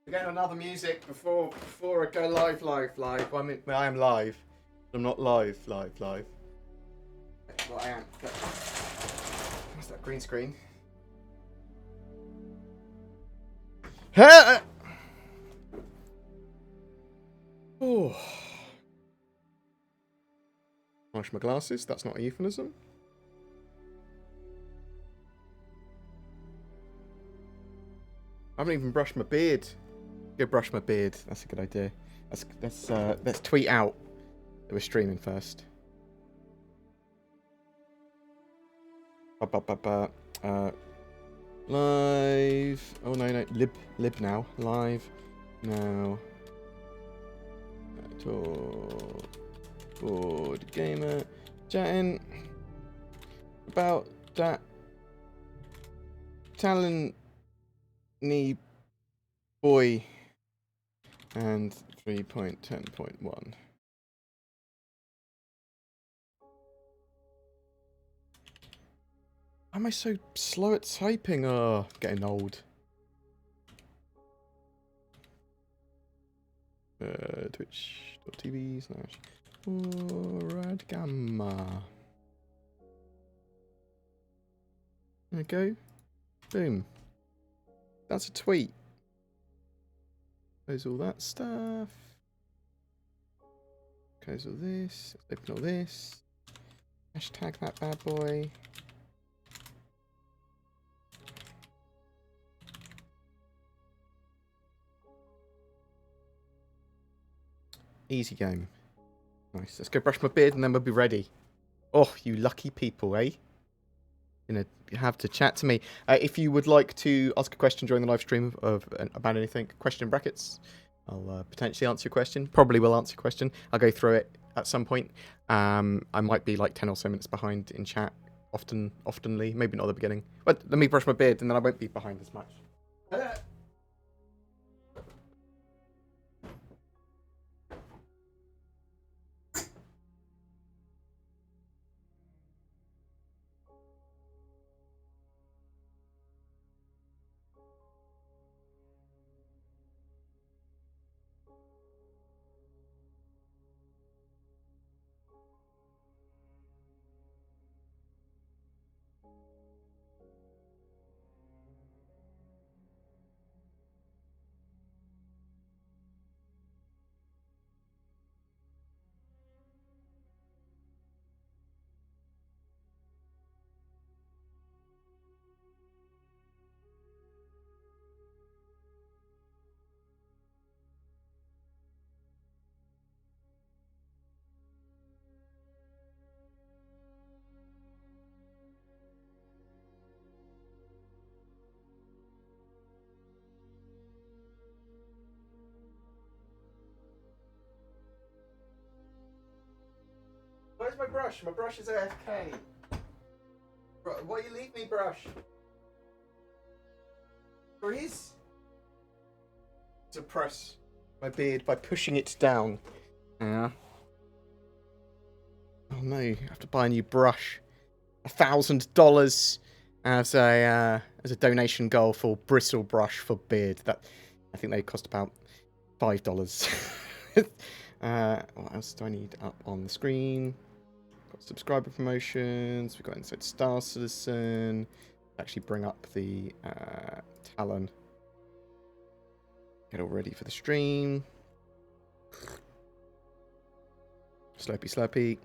We're getting another music before I go live. I am live. I'm not live. Well, I am. What's that green screen? Oh. Wash my glasses. That's not a euphemism. I haven't even brushed my beard. Go brush my beard. That's a good idea. Let's tweet out that we're streaming first. Live. Oh no. Lib now. Live now. Talk. BoredGamer. Chatting about that Talon boy and 3.10.1. Why am I so slow at typing? Oh, getting old. Twitch.tv/BoredGamer. There we go. Boom. That's a tweet. Close all that stuff. Close all this. Open all this. Hashtag that bad boy. Easy game. Nice. Let's go brush my beard and then we'll be ready. Oh, you lucky people, eh? You have to chat to me. If you would like to ask a question during the live stream about anything, question in brackets. I'll potentially answer your question. Probably will answer your question. I'll go through it at some point. I might be like 10 or so minutes behind in chat. Oftenly. Maybe not at the beginning. But let me brush my beard and then I won't be behind as much. Where's my brush? My brush is AFK. Why you leave me, brush? Freeze. Suppress my beard by pushing it down. Yeah. Oh no, you have to buy a new brush. $1,000 as a donation goal for bristle brush for beard. That I think they cost about $5. What else do I need up on the screen? Got subscriber promotions. We've got inside Star Citizen. Actually bring up the Talon. Get all ready for the stream. Slurpy.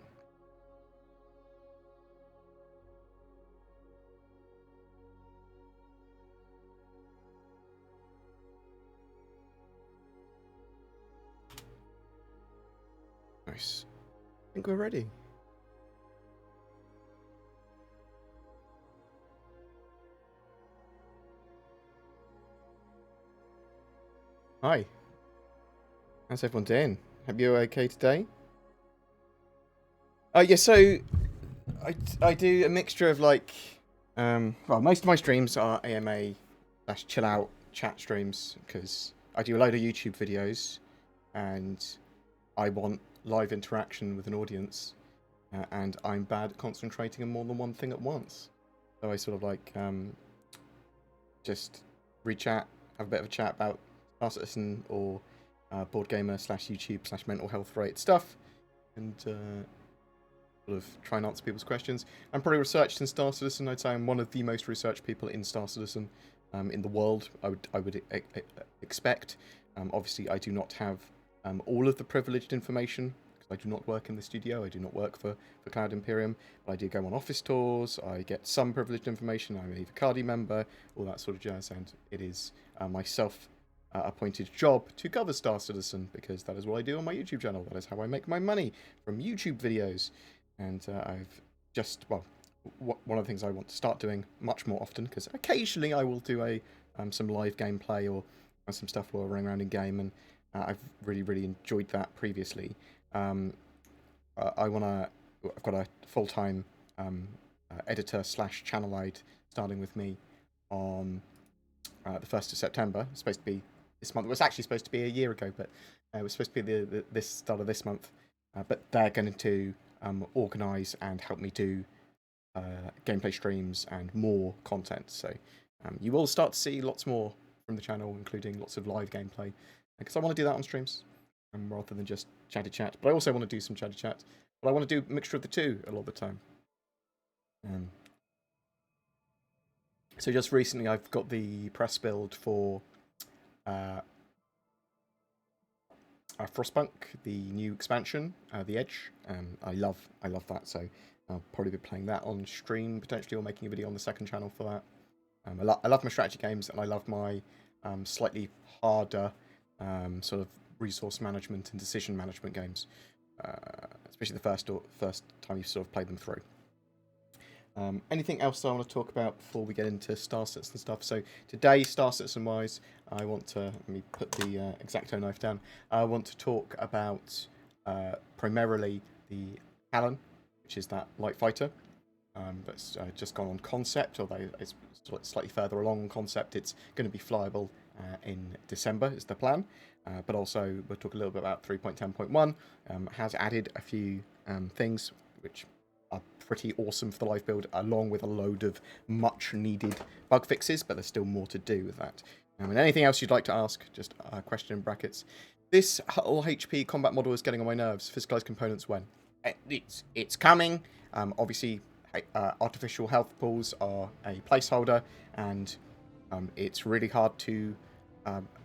Nice. I think we're ready. Hi. How's everyone doing? Hope you're okay today. Yeah, so I do a mixture of like well, most of my streams are AMA / chill out chat streams because I do a load of YouTube videos and I want live interaction with an audience and I'm bad at concentrating on more than one thing at once. So I sort of like just re-chat, have a bit of a chat about Star Citizen or BoredGamer /YouTube/mental health related stuff, and sort of try and answer people's questions. I'm pretty researched in Star Citizen. I'd say I'm one of the most researched people in Star Citizen in the world. I would expect. Obviously, I do not have all of the privileged information because I do not work in the studio. I do not work for Cloud Imperium. But I do go on office tours. I get some privileged information. I'm a Vicardi member, all that sort of jazz, and it is my self-appointed job to cover Star Citizen because that is what I do on my YouTube channel. That is how I make my money from YouTube videos. And I've just, well, one of the things I want to start doing much more often, because occasionally I will do some live gameplay or some stuff while running around in game, and I've really enjoyed that previously. I've got a full-time editor / channel lead starting with me on the 1st of September. It's supposed to be this month. It was actually supposed to be a year ago, but it was supposed to be this start of this month. But they're going to organise and help me do gameplay streams and more content. So you will start to see lots more from the channel, including lots of live gameplay, because I want to do that on streams rather than just chatty chat. But I also want to do some chatty chat, but I want to do a mixture of the two a lot of the time. So just recently I've got the press build for Frostpunk, the new expansion, the Edge. I love that, so I'll probably be playing that on stream potentially, or making a video on the second channel for that. I love my strategy games, and I love my slightly harder sort of resource management and decision management games, especially the first time you sort of play them through. Anything else I want to talk about before we get into Star Citizen stuff? So today, Star Citizen wise, I want to, let me put the X-Acto knife down. I want to talk about primarily the Talon, which is that light fighter that's just gone on concept, although it's slightly further along concept. It's going to be flyable in December is the plan, but also we'll talk a little bit about 3.10.1. Has added a few things which are pretty awesome for the live build, along with a load of much needed bug fixes, but there's still more to do with that. And anything else you'd like to ask, just a question in brackets. This hull HP combat model is getting on my nerves. Physicalized components when? It's coming. Obviously, artificial health pools are a placeholder, and it's really hard to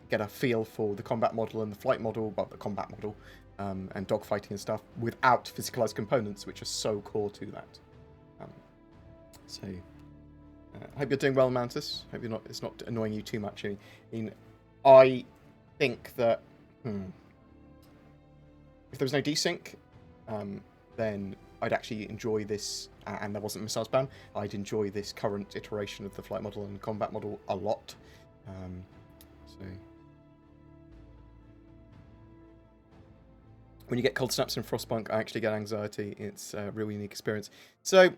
get a feel for the combat model and the flight model, but the combat model and dogfighting and stuff without physicalized components, which are so core to that. I hope you're doing well, Mantis. Hope it's not annoying you too much. I think that if there was no desync, then I'd actually enjoy this, and there wasn't missile spam. I'd enjoy this current iteration of the flight model and combat model a lot. When you get cold snaps in Frostpunk, I actually get anxiety. It's a real unique experience. So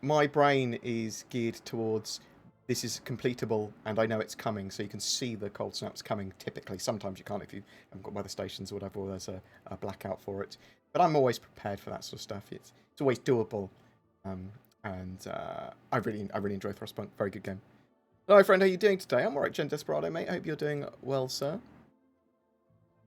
my brain is geared towards this is completable, and I know it's coming, so you can see the cold snaps coming typically. Sometimes you can't if you haven't got weather stations or whatever, or there's a blackout for it. But I'm always prepared for that sort of stuff. It's always doable, and I really enjoy Frostpunk. Very good game. Hello, friend. How are you doing today? I'm alright, Gen Desperado, mate. I hope you're doing well, sir.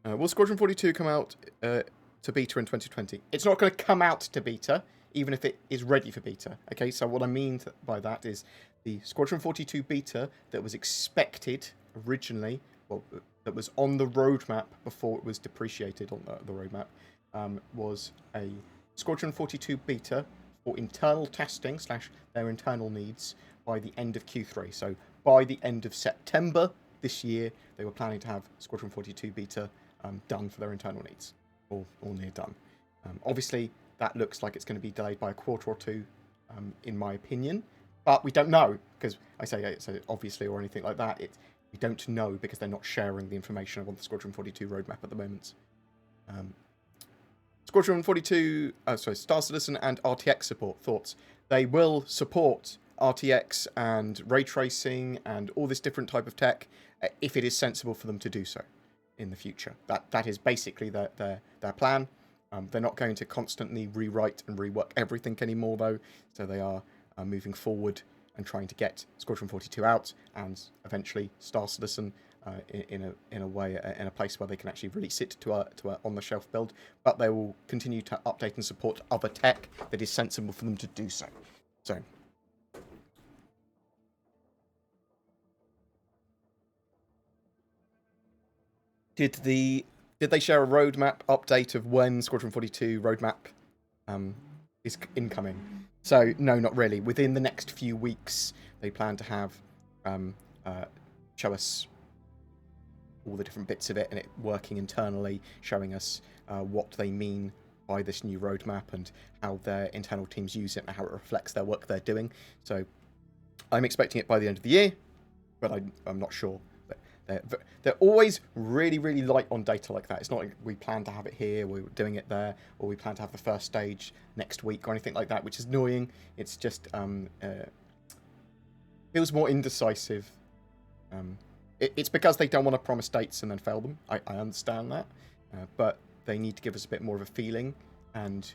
Will Squadron 42 come out to beta in 2020? It's not going to come out to beta, even if it is ready for beta. Okay, so what I mean by that is the Squadron 42 beta that was expected originally, well, that was on the roadmap before it was depreciated on the roadmap, was a Squadron 42 beta for internal testing / their internal needs by the end of Q3. So by the end of September this year, they were planning to have Squadron 42 beta done for their internal needs, or near done. Obviously, that looks like it's going to be delayed by a quarter or two, in my opinion, but we don't know, because I say obviously or anything like that. We don't know because they're not sharing the information on the Squadron 42 roadmap at the moment. Squadron 42, Star Citizen and RTX support. Thoughts? They will support RTX and ray tracing and all this different type of tech if it is sensible for them to do so in the future. That is basically their plan. They're not going to constantly rewrite and rework everything anymore, though, so they are moving forward and trying to get Squadron 42 out, and eventually Star Citizen in a way, in a place where they can actually release it to a on the shelf build, but they will continue to update and support other tech that is sensible for them to do so. So. Did they share a roadmap update of when Squadron 42 roadmap is incoming? So no, not really. Within the next few weeks, they plan to have show us all the different bits of it and it working internally, showing us what they mean by this new roadmap and how their internal teams use it and how it reflects their work they're doing. So I'm expecting it by the end of the year, but I'm not sure. They're always really, really light on data like that. It's not like we plan to have it here, we're doing it there, or we plan to have the first stage next week or anything like that, which is annoying. It's just feels more indecisive. It's because they don't want to promise dates and then fail them. I understand that, but they need to give us a bit more of a feeling. And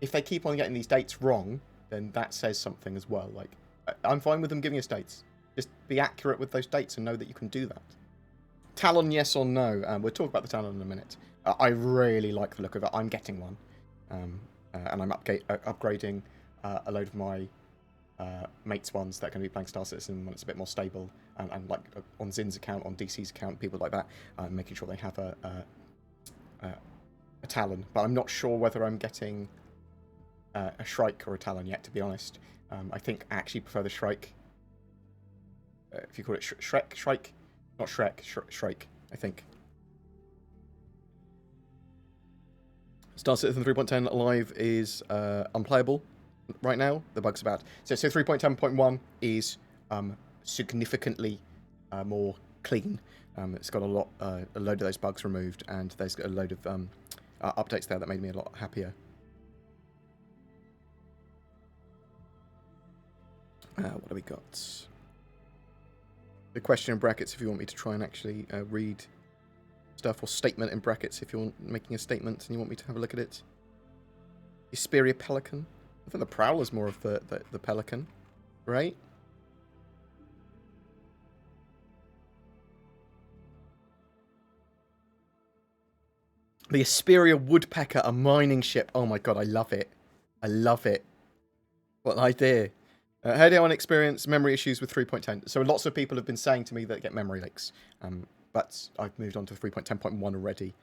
if they keep on getting these dates wrong, then that says something as well. Like, I'm fine with them giving us dates. Just be accurate with those dates and know that you can do that. Talon, yes or no? We'll talk about the Talon in a minute. I really like the look of it. I'm getting one. And I'm upgrading a load of my mates' ones that are going to be playing Star Citizen when it's a bit more stable. And like on Zin's account, on DC's account, people like that, making sure they have a Talon. But I'm not sure whether I'm getting a Shrike or a Talon yet, to be honest. I think I actually prefer the Shrike. If you call it Shrike, not Shrek, Shrike, I think. Star Citizen 3.10 Live is unplayable right now. The bug's about. So 3.10.1 is significantly more clean. It's got a load of those bugs removed, and there's a load of updates there that made me a lot happier. What do we got? The question in brackets if you want me to try and actually read stuff, or statement in brackets if you're making a statement and you want me to have a look at it. Hesperia Pelican. I think the Prowler's more of the Pelican, right? The Hesperia Woodpecker, a mining ship. Oh my god, I love it. I love it. What an idea. How do I experience memory issues with 3.10? So lots of people have been saying to me that get memory leaks. But I've moved on to 3.10.1 already.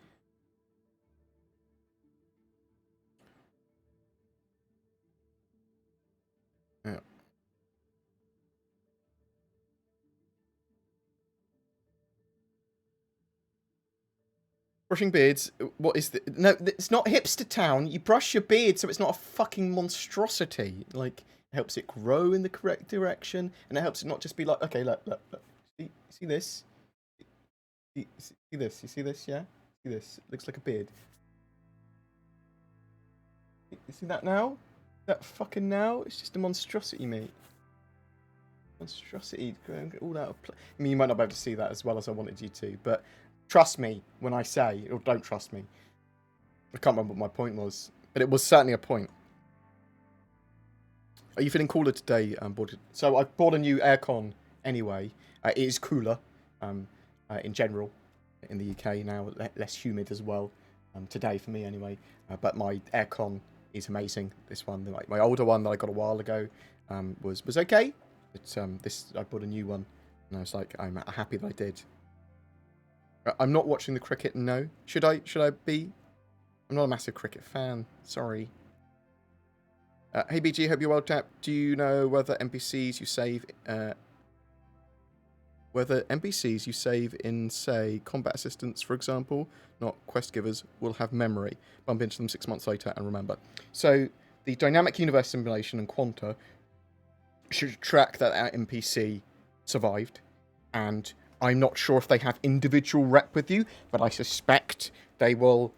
Yeah. Brushing beards. What is the... No, it's not hipster town. You brush your beard so it's not a fucking monstrosity. Like... It helps it grow in the correct direction, and it helps it not just be like, okay, look. See this? See this? You see this? Yeah? See this? It looks like a beard. You see that now? That fucking now? It's just a monstrosity, mate. Monstrosity going all out of place. I mean, you might not be able to see that as well as I wanted you to, but trust me when I say, or don't trust me. I can't remember what my point was, but it was certainly a point. Are you feeling cooler today, So I bought a new aircon anyway. It is cooler in general in the UK now, less humid as well. Today for me anyway. But my aircon is amazing. This one, my older one that I got a while ago, was okay. But I bought a new one, and I was like, I'm happy that I did. I'm not watching the cricket. No, should I be? I'm not a massive cricket fan. Sorry. Hey BG, hope you're well tapped. Do you know whether NPCs you save in, say, combat assistants, for example, not quest givers, will have memory? Bump into them 6 months later and remember. So the dynamic universe simulation and Quanta should track that our NPC survived, and I'm not sure if they have individual rep with you, but I suspect they will.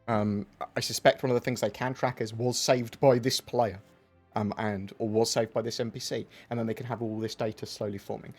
I suspect one of the things they can track is was saved by this player, or was saved by this NPC, and then they can have all this data slowly forming.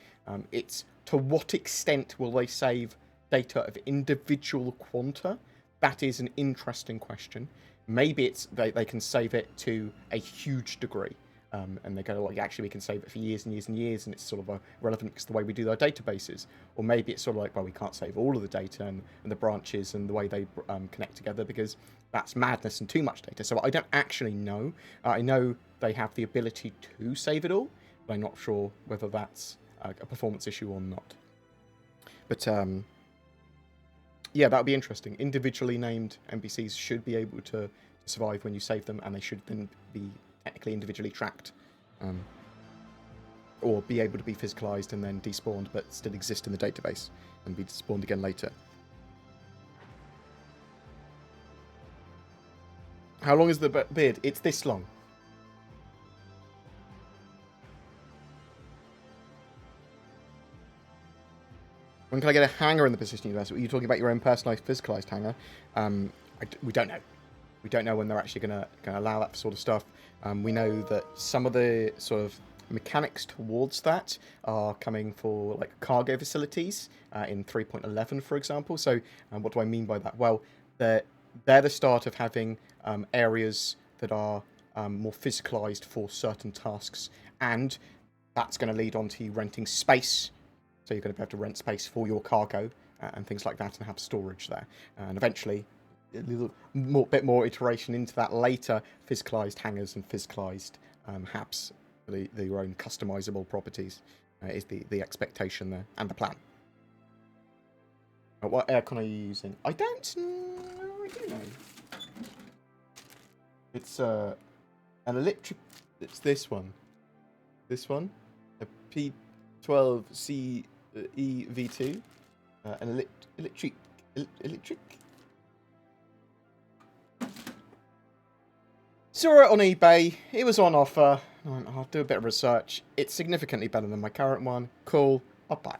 It's to what extent will they save data of individual Quanta? That is an interesting question. Maybe it's they can save it to a huge degree. And they go, well, actually, we can save it for years and years and years, and it's sort of relevant because the way we do our databases. Or maybe it's sort of like, well, we can't save all of the data and the branches and the way they connect together because that's madness and too much data. So I don't actually know. I know they have the ability to save it all, but I'm not sure whether that's a performance issue or not. But yeah, that would be interesting. Individually named NPCs should be able to survive when you save them, and they should then be technically individually tracked, or be able to be physicalized and then despawned, but still exist in the database and be spawned again later. How long is the beard? It's this long. When can I get a hanger in the Persistent Universe? Are you talking about your own personalized, physicalized hanger? We don't know. We don't know when they're actually going to allow that sort of stuff. We know that some of the sort of mechanics towards that are coming for like cargo facilities in 3.11, for example. So what do I mean by that? Well, they're the start of having areas that are more physicalized for certain tasks, and that's going to lead on to you renting space. So you're going to be able to rent space for your cargo and things like that, and have storage there. And eventually, a little bit more iteration into that later, physicalized hangars and physicalized HAPs, your own customizable properties, is the expectation there and the plan. What aircon are you using? I don't know. I do know. It's an electric. It's this one. This one, a P12C EV2, an electric. Saw it on eBay. It was on offer. I'll do a bit of research. It's significantly better than my current one. Cool. I'll buy it.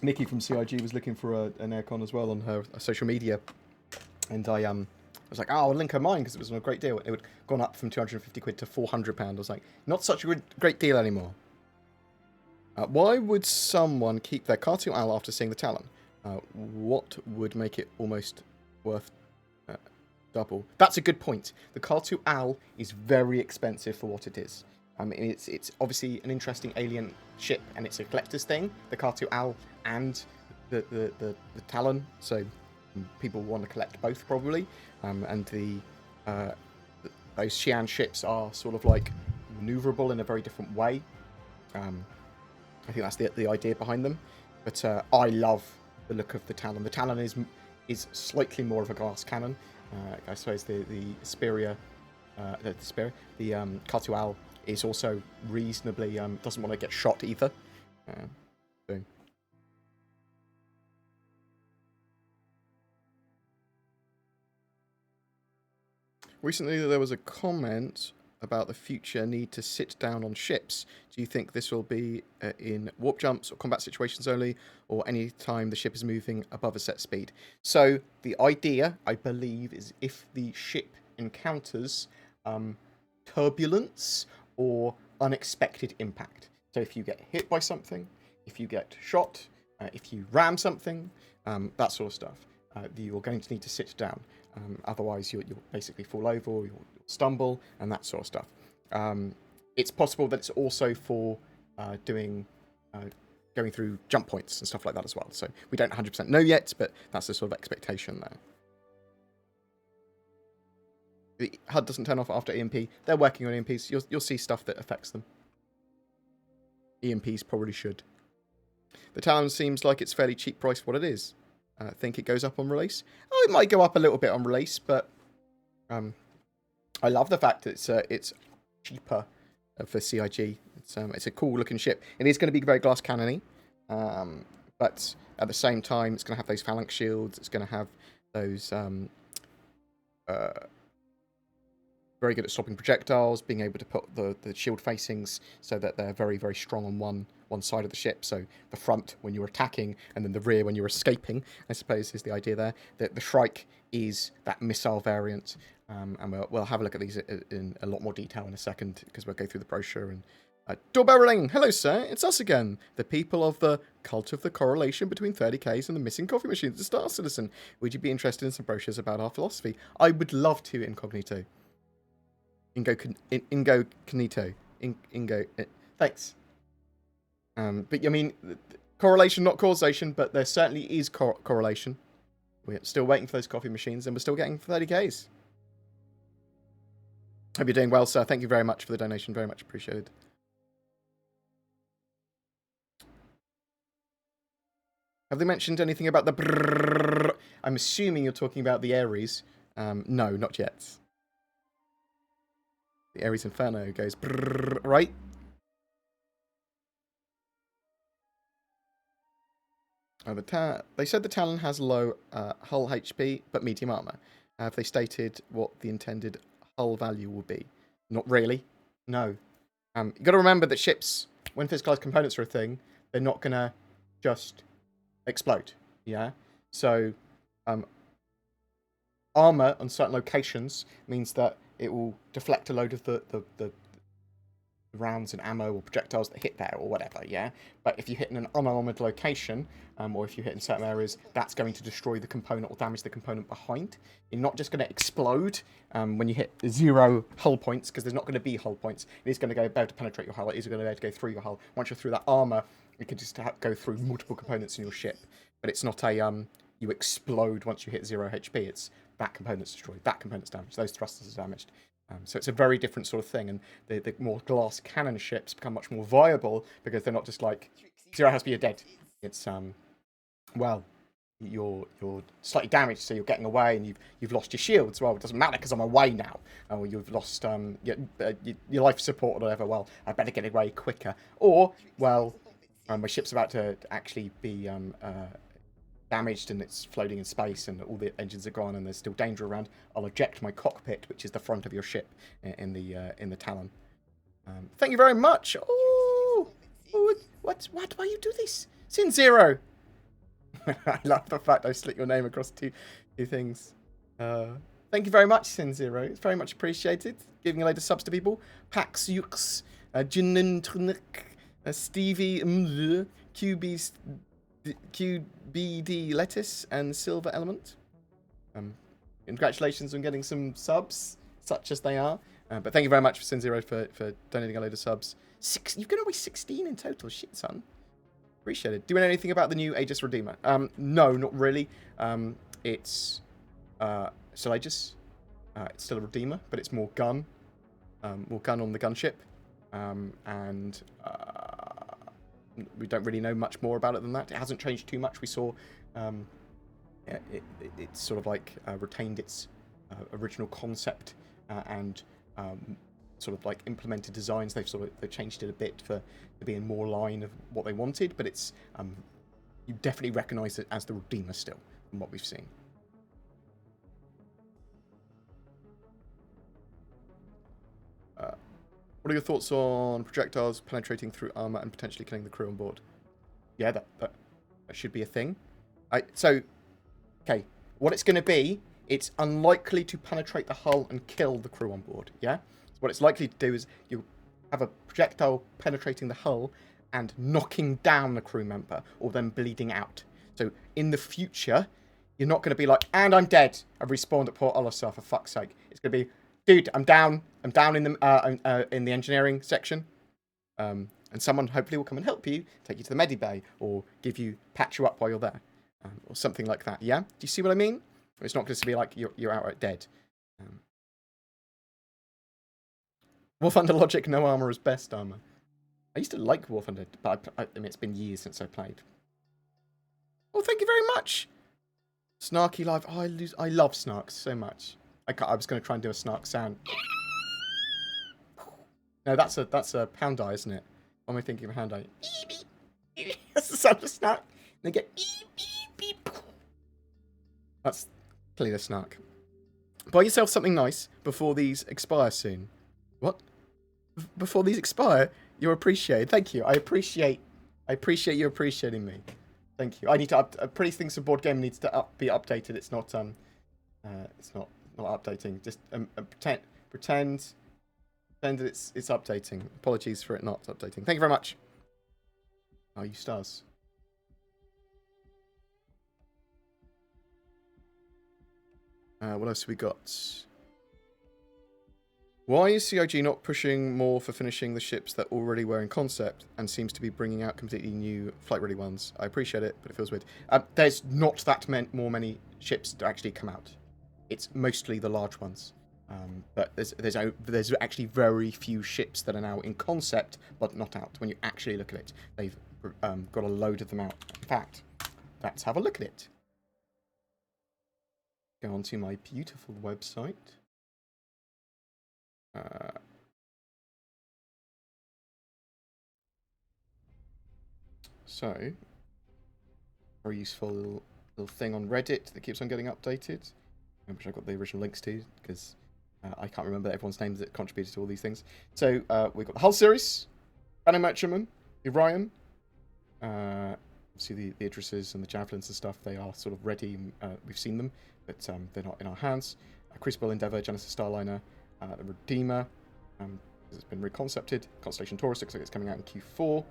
Nikki from CIG was looking for an aircon as well on her social media, and I was like, oh, I'll link her mine because it was on a great deal. It had gone up from 250 quid to £400. I was like, not such a great deal anymore. Why would someone keep their Cartoon Owl after seeing the Talon? What would make it almost worth double? That's a good point. The Cartoon Owl is very expensive for what it is. It's obviously an interesting alien ship, and it's a collector's thing, the Cartoon Owl and the Talon. So people want to collect both probably. And those Xi'an ships are sort of like maneuverable in a very different way. I think that's the idea behind them. But I love the look of the Talon. The Talon is slightly more of a glass cannon. I suppose the Cartoon Owl is also reasonably doesn't want to get shot either. So. Recently, there was a comment about the future need to sit down on ships. Do you think this will be in warp jumps or combat situations only, or any time the ship is moving above a set speed? So the idea, I believe, is if the ship encounters turbulence or unexpected impact. So if you get hit by something, if you get shot, if you ram something, that sort of stuff, you're going to need to sit down. Otherwise, you'll basically fall over, or you'll stumble, and that sort of stuff. It's possible that it's also for going through jump points and stuff like that as well. So we don't 100% know yet, but that's the sort of expectation there. The HUD doesn't turn off after EMP. They're working on EMPs. You'll see stuff that affects them. EMPs probably should. The Talon seems like it's fairly cheap price for what it is. I think it goes up on release. Oh, it might go up a little bit on release, but I love the fact that it's cheaper for CIG. It's a cool looking ship. It is going to be very glass cannony, but at the same time, it's going to have those phalanx shields. It's going to have those very good at stopping projectiles, being able to put the shield facings so that they're very, very strong on one side of the ship. So the front when you're attacking, and then the rear when you're escaping, I suppose, is the idea there. The Shrike is that missile variant, and we'll have a look at these in a lot more detail in a second, because we'll go through the brochure and Doorbell ring. Hello, sir. It's us again. The people of the cult of the correlation between 30Ks and the missing coffee machines at Star Citizen. Would you be interested in some brochures about our philosophy? I would love to, incognito. Incognito. Thanks. But I mean, correlation, not causation, but there certainly is correlation. We're still waiting for those coffee machines, and we're still getting 30Ks. Hope you're doing well, sir. Thank you very much for the donation. Very much appreciated. Have they mentioned anything about the brrrr? I'm assuming you're talking about the Ares. No, not yet. The Ares Inferno goes brrrr, right? Oh, they said the Talon has low hull HP, but medium armor. Have they stated what the intended hull value will be? Not really. No. You got to remember that ships, when physicalized components are a thing, they're not going to just explode. Yeah? So, armor on certain locations means that it will deflect a load of the rounds and ammo or projectiles that hit there or whatever, yeah? But if you hit in an unarmored location, or if you hit in certain areas, that's going to destroy the component or damage the component behind. You're not just going to explode when you hit 0 hull points, because there's not going to be hull points. It is going to be able to penetrate your hull. It is going to be able to go through your hull. Once you're through that armor, you can just go through multiple components in your ship. But it's not a, you explode once you hit 0 HP. It's that component's destroyed, that component's damaged, those thrusters are damaged. So it's a very different sort of thing, and the more glass cannon ships become much more viable because they're not just like 0 HP, you're dead. It's well, you're slightly damaged, so you're getting away, and you've lost your shields. Well, it doesn't matter because I'm away now. Or you've lost your life support or whatever. Well, I better get away quicker. Or well, my ship's about to actually be damaged and it's floating in space and all the engines are gone and there's still danger around. I'll eject my cockpit, which is the front of your ship, in the Talon. Thank you very much. Oh, what? Why you do this? Sin Zero. I love the fact I slit your name across two things. Thank you very much, Sin Zero. It's very much appreciated. Giving a load of subs to people. Pax Yux, Jinnentrnik, Stevie, QBD Lettuce, and Silver Element. Congratulations on getting some subs, such as they are. But thank you very much, Sin Zero, for donating a load of subs. You've got away 16 in total. Shit, son. Appreciate it. Doing anything about the new Aegis Redeemer? No, not really. It's still Aegis. It's still a Redeemer, but it's more gun. More gun on the gunship. And we don't really know much more about it than that. It hasn't changed too much. We saw it's sort of like retained its original concept and sort of like implemented designs. They've changed it a bit to be in more line of what they wanted, but it's you definitely recognise it as the Redeemer still from what we've seen. What are your thoughts on projectiles penetrating through armor and potentially killing the crew on board? Yeah, that should be a thing. Okay, what it's going to be, it's unlikely to penetrate the hull and kill the crew on board, yeah? So what it's likely to do is you have a projectile penetrating the hull and knocking down the crew member or them bleeding out. So in the future, you're not going to be like, and I'm dead. I've respawned at Port Olisar, for fuck's sake. It's going to be, dude, I'm down in the engineering section. And someone hopefully will come and help you, take you to the medibay, or patch you up while you're there. Or something like that, yeah? Do you see what I mean? It's not just to be like you're outright dead. War Thunder logic, no armor is best armor. I used to like War Thunder, but I mean, it's been years since I played. Oh, thank you very much! Snarky Live. Oh, I love snarks so much. I was going to try and do a snark sound. No, that's a pound eye, isn't it? What am I thinking of a hound eye? That's the sound of a snark. And they get beep, beep, beep. That's clearly a snark. Buy yourself something nice before these expire soon. What? Before these expire? You're appreciated. Thank you. I appreciate you appreciating me. Thank you. I need to pretty things for BoredGamer needs to be updated. It's not updating. Just pretend And it's updating. Apologies for it not updating. Thank you very much. Oh, you stars. What else have we got? Why is CIG not pushing more for finishing the ships that already were in concept and seems to be bringing out completely new flight-ready ones? I appreciate it, but it feels weird. There's not that many ships to actually come out. It's mostly the large ones. But there's actually very few ships that are now in concept, but not out. When you actually look at it, they've got a load of them out. In fact, let's have a look at it. Go onto my beautiful website. So, very useful little thing on Reddit that keeps on getting updated, which I've got the original links to, because I can't remember everyone's names that contributed to all these things. So, we've got the Hull series, Banner Merchantman, Orion, see the Idrises and the Javelins and stuff, they are sort of ready, we've seen them, but they're not in our hands. Crucible Endeavour, Genesis Starliner, the Redeemer, it's been reconcepted. Constellation Taurus looks like it's coming out in Q4.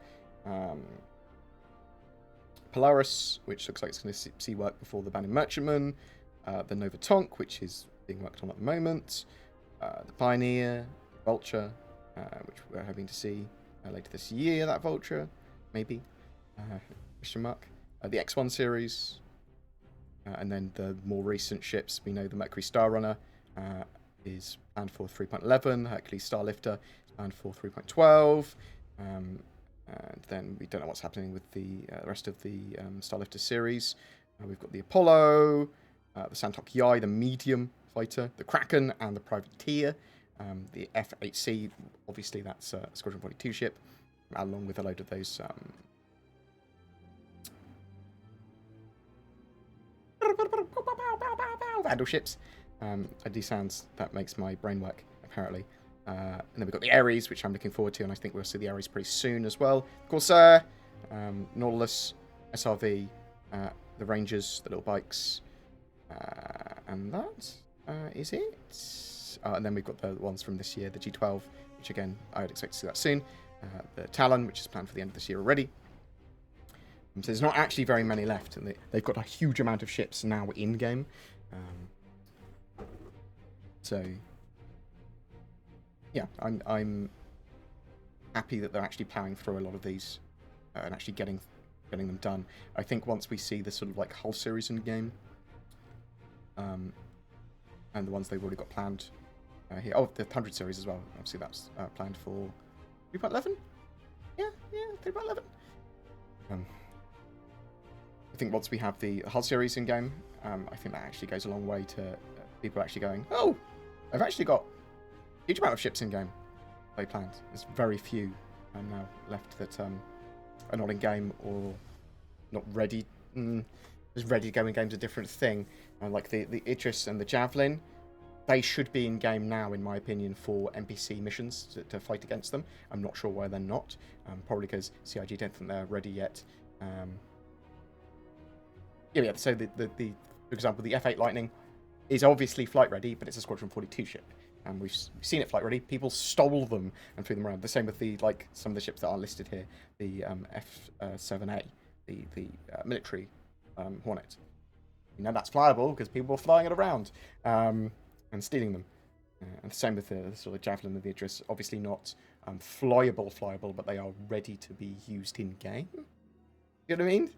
Polaris, which looks like it's going to see work before the Banner Merchantman. The Nova Tonk, which is being worked on at the moment. The Pioneer, Vulture, which we're hoping to see later this year, that Vulture, maybe. Question mark. The X1 series. And then the more recent ships, we know the Mercury Star Runner is planned for 3.11. Hercules Starlifter is planned for 3.12. And then we don't know what's happening with the rest of the Starlifter series. We've got the Apollo, the Santok Yai, the medium fighter, the Kraken, and the Privateer. The F-8C, obviously that's a Squadron 42 ship, along with a load of those Vandal ships. I do sounds that makes my brain work, apparently. And then we've got the Ares, which I'm looking forward to, and I think we'll see the Ares pretty soon as well. Corsair, Nautilus, SRV, the Rangers, the little bikes, and that is it. And then we've got the ones from this year, the G12, which again, I would expect to see that soon. The Talon, which is planned for the end of this year already. So there's not actually very many left, and they've got a huge amount of ships now in-game. So, yeah, I'm happy that they're actually plowing through a lot of these and actually getting them done. I think once we see the sort of like Hull series in game, and the ones they've already got planned here. Oh, the 100 series as well. Obviously, that's planned for 3.11. Yeah, 3.11. I think once we have the Hull series in game, I think that actually goes a long way to people actually going, oh, I've actually got a huge amount of ships in game they planned. There's very few now left that are not in game or not ready. Just ready to go in game's a different thing. Like the Idris and the Javelin, they should be in game now, in my opinion, for NPC missions to fight against them. I'm not sure why they're not. Probably because CIG don't think they're ready yet. Yeah. So for example, the F8 Lightning is obviously flight ready, but it's a Squadron 42 ship, and we've seen it flight ready. People stole them and threw them around. The same with the some of the ships that are listed here, the F7A, the military Hornet. You know that's flyable because people were flying it around and stealing them. And the same with the sort of Javelin and the Idris. Obviously not flyable, but they are ready to be used in game. You know what I mean?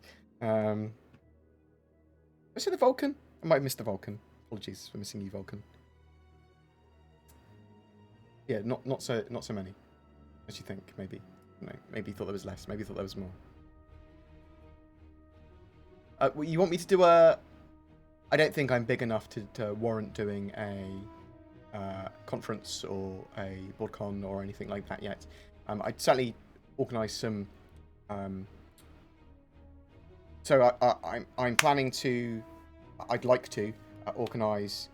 I see the Vulcan. I might have missed the Vulcan. Apologies for missing you, Vulcan. Yeah, not so many as you think. Maybe, maybe you thought there was less. Maybe you thought there was more. You want me to do a? I don't think I'm big enough to warrant doing a conference or a BoredCon or anything like that yet. I'd certainly organise some. So I'm planning to. I'd like to organise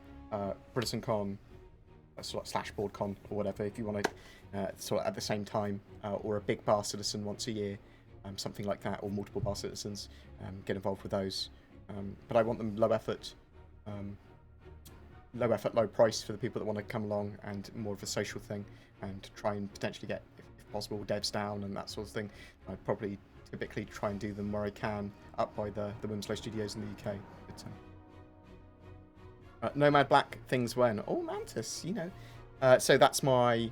BritainCon / BoredCon or whatever, if you want to sort of at the same time, or a big Bar Citizen once a year, something like that, or multiple Bar Citizens, get involved with those. But I want them low effort. low effort, low price for the people that want to come along, and more of a social thing, and try and potentially get, if possible, devs down and that sort of thing. I'd probably typically try and do them where I can, up by the Winslow Studios in the UK. But, Nomad Black, things when. Oh, Mantis, you know. So that's my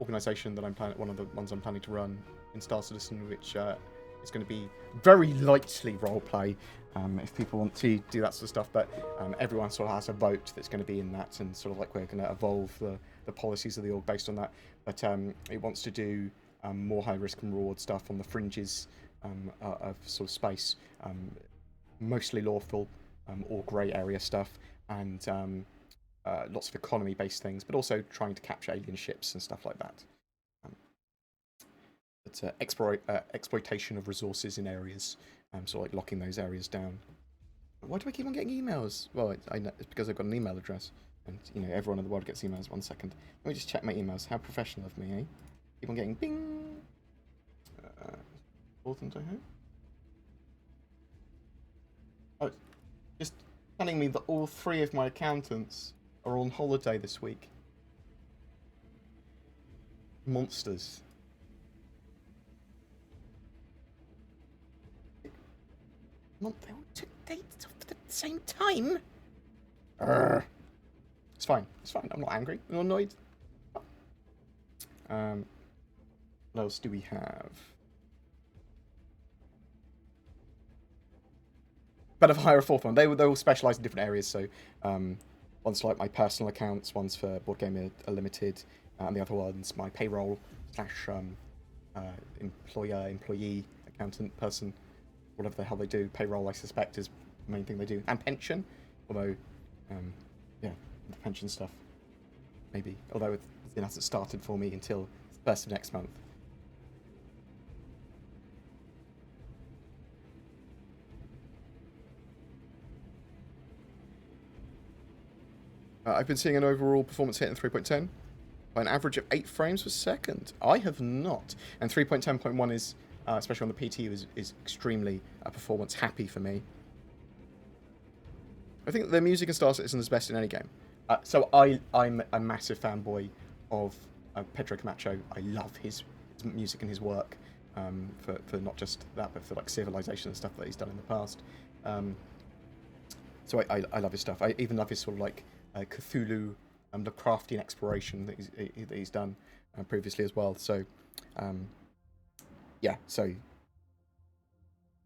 organisation that I'm planning, one of the ones I'm planning to run in Star Citizen, which is going to be very lightly roleplay, if people want to do that sort of stuff. But everyone sort of has a vote that's going to be in that, and sort of like we're going to evolve the policies of the org based on that. But it wants to do more high risk and reward stuff on the fringes of sort of space, mostly lawful or grey area stuff, and lots of economy based things, but also trying to capture alien ships and stuff like that. It's exploitation of resources in areas, sort of like locking those areas down. Why do I keep on getting emails? Well, I know it's because I've got an email address, and you know everyone in the world gets emails. 1 second, let me just check my emails. How professional of me, eh? Keep on getting bing. Important, I hope. Oh, just telling me that all 3 of my accountants are on holiday this week. Monsters. They all took dates off at the same time? It's fine. It's fine. I'm not angry. I'm not annoyed. What else do we have? But if I hire a 4th one, they all specialise in different areas. So one's like my personal accounts, one's for BoredGamer Limited, and the other one's my payroll / employee accountant person. Whatever the hell they do. Payroll, I suspect, is the main thing they do. And pension. Although, yeah, the pension stuff. Maybe. Although it hasn't started for me until the 1st of next month. I've been seeing an overall performance hit in 3.10 by an average of 8 frames per second. I have not. And 3.10.1 is... especially on the PT, is extremely performance happy for me. I think the music in Star Citizen is best in any game. So I'm a massive fanboy of Pedro Camacho. I love his music and his work, for not just that, but for like Civilization and stuff that he's done in the past. So I love his stuff. I even love his sort of like Cthulhu and Lovecraftian exploration that he's done previously as well. So yeah, so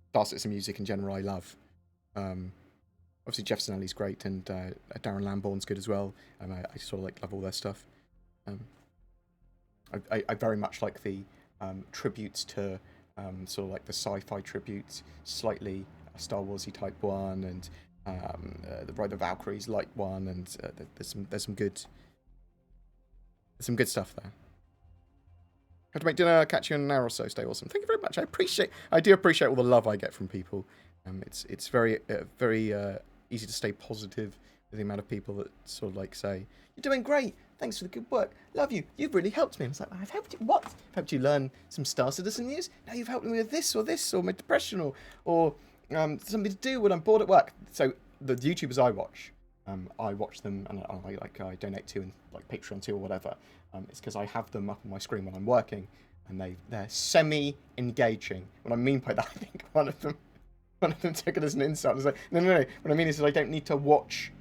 Star Citizen music in general I love. Obviously Jeff Zanelli's great, and Darren Lambourne's good as well. I sort of like love all their stuff. I very much like the tributes to sort of like the sci-fi tributes, slightly Star Warsy type one, and the Ride of Valkyries like one, and there's some good stuff there. Have to make dinner. Catch you in an hour or so. Stay awesome. Thank you very much. I do appreciate all the love I get from people. It's very easy to stay positive with the amount of people that sort of like say, "You're doing great. Thanks for the good work. Love you. You've really helped me." And it's like, I've helped you. What? I've helped you learn some Star Citizen news. Now you've helped me with this, or my depression, or something to do when I'm bored at work. So the YouTubers I watch them, and I donate to, and like Patreon to or whatever. It's because I have them up on my screen when I'm working, and they're semi-engaging. What I mean by that, I think one of them took it as an insult. I was like, no. What I mean is that I don't need to watch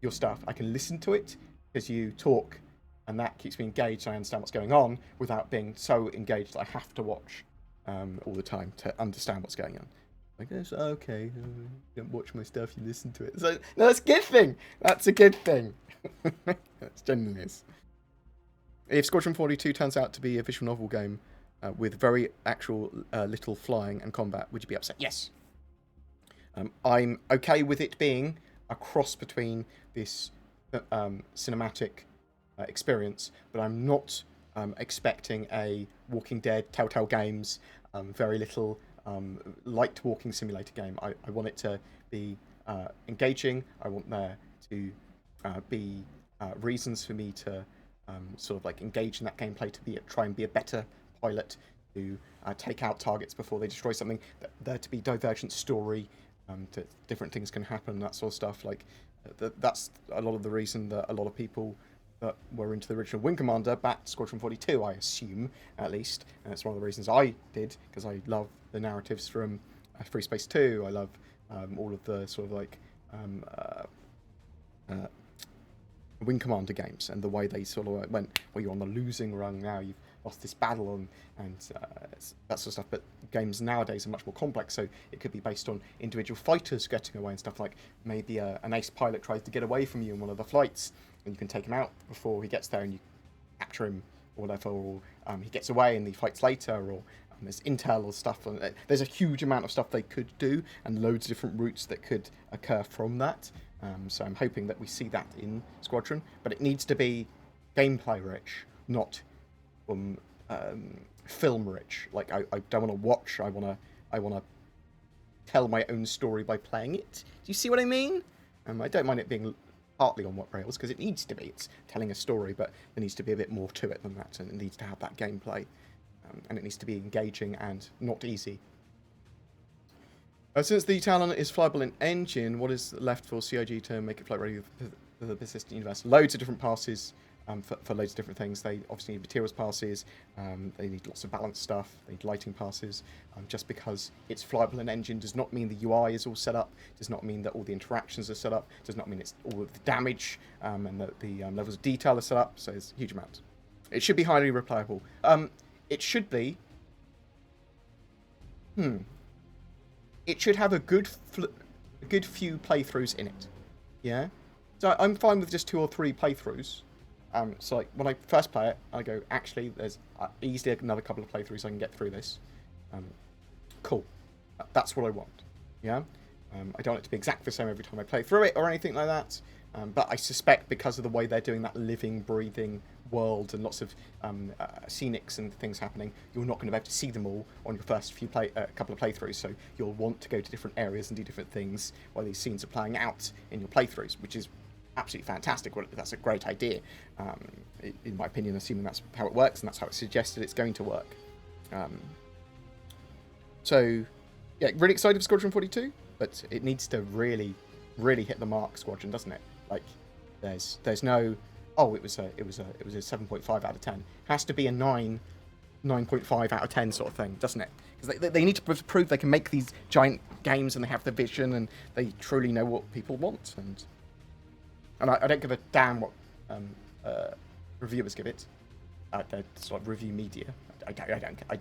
your stuff. I can listen to it because you talk, and that keeps me engaged. And I understand what's going on without being so engaged that I have to watch all the time to understand what's going on. I guess, okay, you don't watch my stuff, you listen to it. So, no, that's a good thing. That's a good thing. That's genuinely is. If Squadron 42 turns out to be a visual novel game with very actual little flying and combat, would you be upset? Yes. I'm okay with it being a cross between this cinematic experience, but I'm not expecting a Walking Dead, Telltale Games, very little light walking simulator game. I want it to be engaging. I want there to be reasons for me to sort of like engage in that gameplay, to try and be a better pilot, to take out targets before they destroy something. There to be divergent story, that different things can happen, that sort of stuff. Like That's a lot of the reason that a lot of people that were into the original Wing Commander backed Squadron 42, I assume, at least. And it's one of the reasons I did, because I love the narratives from Free Space 2. I love all of the sort of like Wing Commander games and the way they sort of went, well, you're on the losing run now, you've lost this battle, and that sort of stuff. But games nowadays are much more complex, so it could be based on individual fighters getting away and stuff, like maybe an ace pilot tries to get away from you in one of the flights, and you can take him out before he gets there, and you capture him or whatever, or he gets away and he fights later, or there's intel or stuff. There's a huge amount of stuff they could do, and loads of different routes that could occur from that. So I'm hoping that we see that in Squadron, but it needs to be gameplay rich, not film rich. Like I don't want to watch. I want to tell my own story by playing it. Do you see what I mean? I don't mind it being partly on what rails, because it needs to be. It's telling a story, but there needs to be a bit more to it than that, and it needs to have that gameplay, and it needs to be engaging and not easy. Since the Talon is flyable in engine, what is left for CIG to make it flight ready for the persistent universe? Loads of different passes for loads of different things. They obviously need materials passes, they need lots of balance stuff, they need lighting passes. Just because it's flyable in engine does not mean the UI is all set up, does not mean that all the interactions are set up, does not mean it's all of the damage and that the levels of detail are set up, so there's a huge amount. It should be highly replayable. It should be... It should have a good few playthroughs in it, yeah? So I'm fine with just 2 or 3 playthroughs. So like when I first play it, I go, actually, there's easily another couple of playthroughs I can get through this. Cool. That's what I want, yeah? I don't want it to be exactly the same every time I play through it or anything like that. But I suspect because of the way they're doing that living, breathing world and lots of scenics and things happening, you're not going to be able to see them all on your first few couple of playthroughs. So you'll want to go to different areas and do different things while these scenes are playing out in your playthroughs, which is absolutely fantastic. Well, that's a great idea, in my opinion, assuming that's how it works and that's how it's suggested it's going to work. So, yeah, really excited for Squadron 42, but it needs to really, really hit the mark, Squadron, doesn't it? Like, there's no, oh, it was a 7.5 out of 10. It has to be a 9.5 out of 10 sort of thing, doesn't it? Because they need to prove they can make these giant games and they have the vision and they truly know what people want. And I don't give a damn what reviewers give it. They're sort of review media. I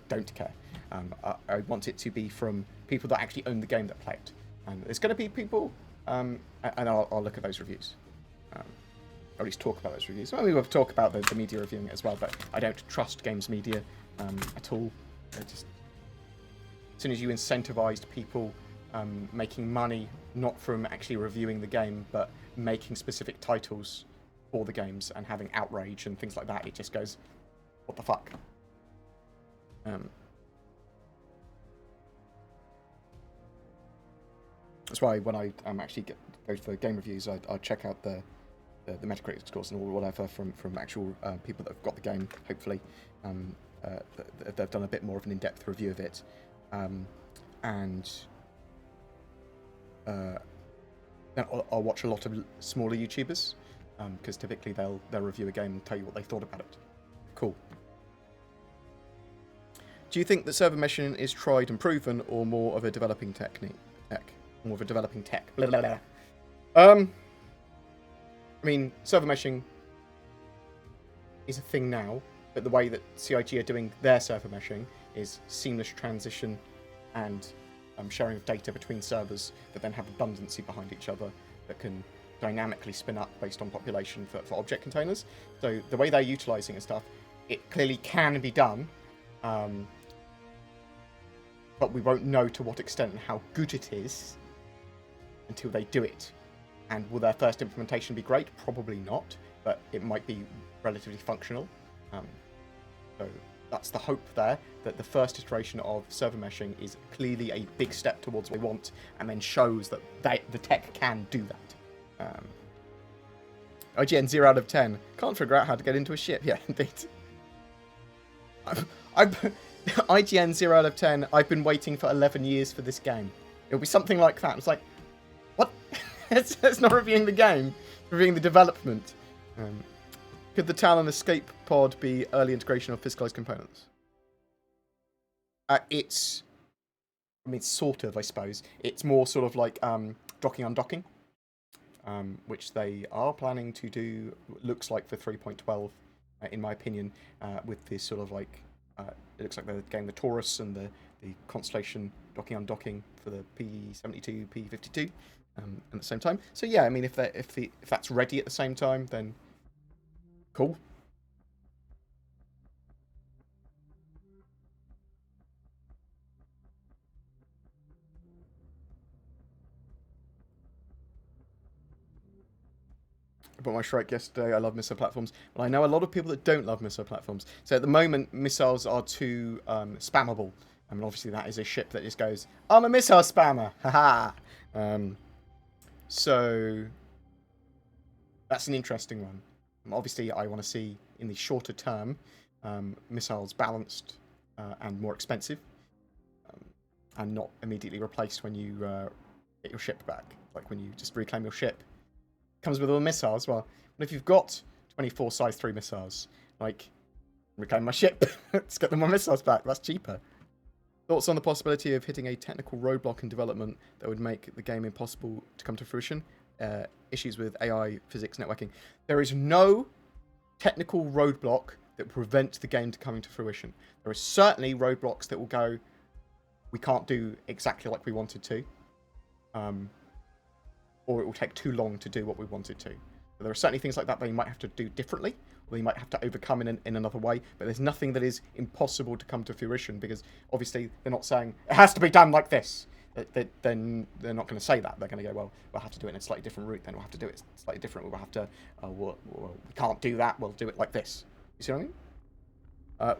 don't care. I want it to be from people that actually own the game that play it. And there's going to be people, and I'll look at those reviews. Or at least talk about those reviews. Well, we will talk about the media reviewing it as well, but I don't trust games media at all. Just as soon as you incentivized people making money, not from actually reviewing the game, but making specific titles for the games and having outrage and things like that, it just goes, what the fuck? That's why when I actually go for game reviews, I check out the Metacritic scores and all whatever from actual people that have got the game. Hopefully, they've done a bit more of an in-depth review of it, and then I'll watch a lot of smaller YouTubers because typically they'll review a game and tell you what they thought about it. Cool. Do you think that server meshing is tried and proven, or more of a developing technique? More of a developing tech. Blah, blah, blah. I mean, server meshing is a thing now, but the way that CIG are doing their server meshing is seamless transition and sharing of data between servers that then have redundancy behind each other that can dynamically spin up based on population for object containers. So the way they're utilizing and stuff, it clearly can be done, but we won't know to what extent and how good it is until they do it. And will their first implementation be great? Probably not, but it might be relatively functional. So that's the hope there, that the first iteration of server meshing is clearly a big step towards what we want, and then shows that the tech can do that. IGN 0 out of 10. Can't figure out how to get into a ship. Yeah, indeed. IGN 0 out of 10. I've been waiting for 11 years for this game. It'll be something like that. It's like, what? it's not reviewing the game, it's reviewing the development. Could the Talon escape pod be early integration of physicalized components? It's, I mean, sort of, I suppose. It's more sort of like docking undocking, which they are planning to do, looks like for 3.12, in my opinion, with this sort of like, it looks like they're getting the Taurus and the Constellation docking undocking for the P72, P52 at the same time. So yeah, I mean, if that's ready at the same time, then cool. I bought my Shrek yesterday. I love missile platforms. Well, I know a lot of people that don't love missile platforms. So at the moment, missiles are too spammable. I mean, obviously that is a ship that just goes, I'm a missile spammer. Haha. So that's an interesting one. Obviously, I want to see in the shorter term missiles balanced and more expensive, and not immediately replaced when you get your ship back. Like when you just reclaim your ship. Comes with all the missiles. Well, if you've got 24 size 3 missiles, like, reclaim my ship. Let's get them my missiles back. That's cheaper. Thoughts on the possibility of hitting a technical roadblock in development that would make the game impossible to come to fruition? Issues with AI, physics, networking. There is no technical roadblock that prevents the game to coming to fruition. There are certainly roadblocks that will go, we can't do exactly like we wanted to. Or it will take too long to do what we wanted to. But there are certainly things like that you might have to do differently, or you might have to overcome in another way, but there's nothing that is impossible to come to fruition, because obviously they're not saying, it has to be done like this. Then they're not going to say that. They're going to go, well, we'll have to do it in a slightly different route, then we'll have to do it slightly different. We'll have to, we can't do that, we'll do it like this. You see what I mean?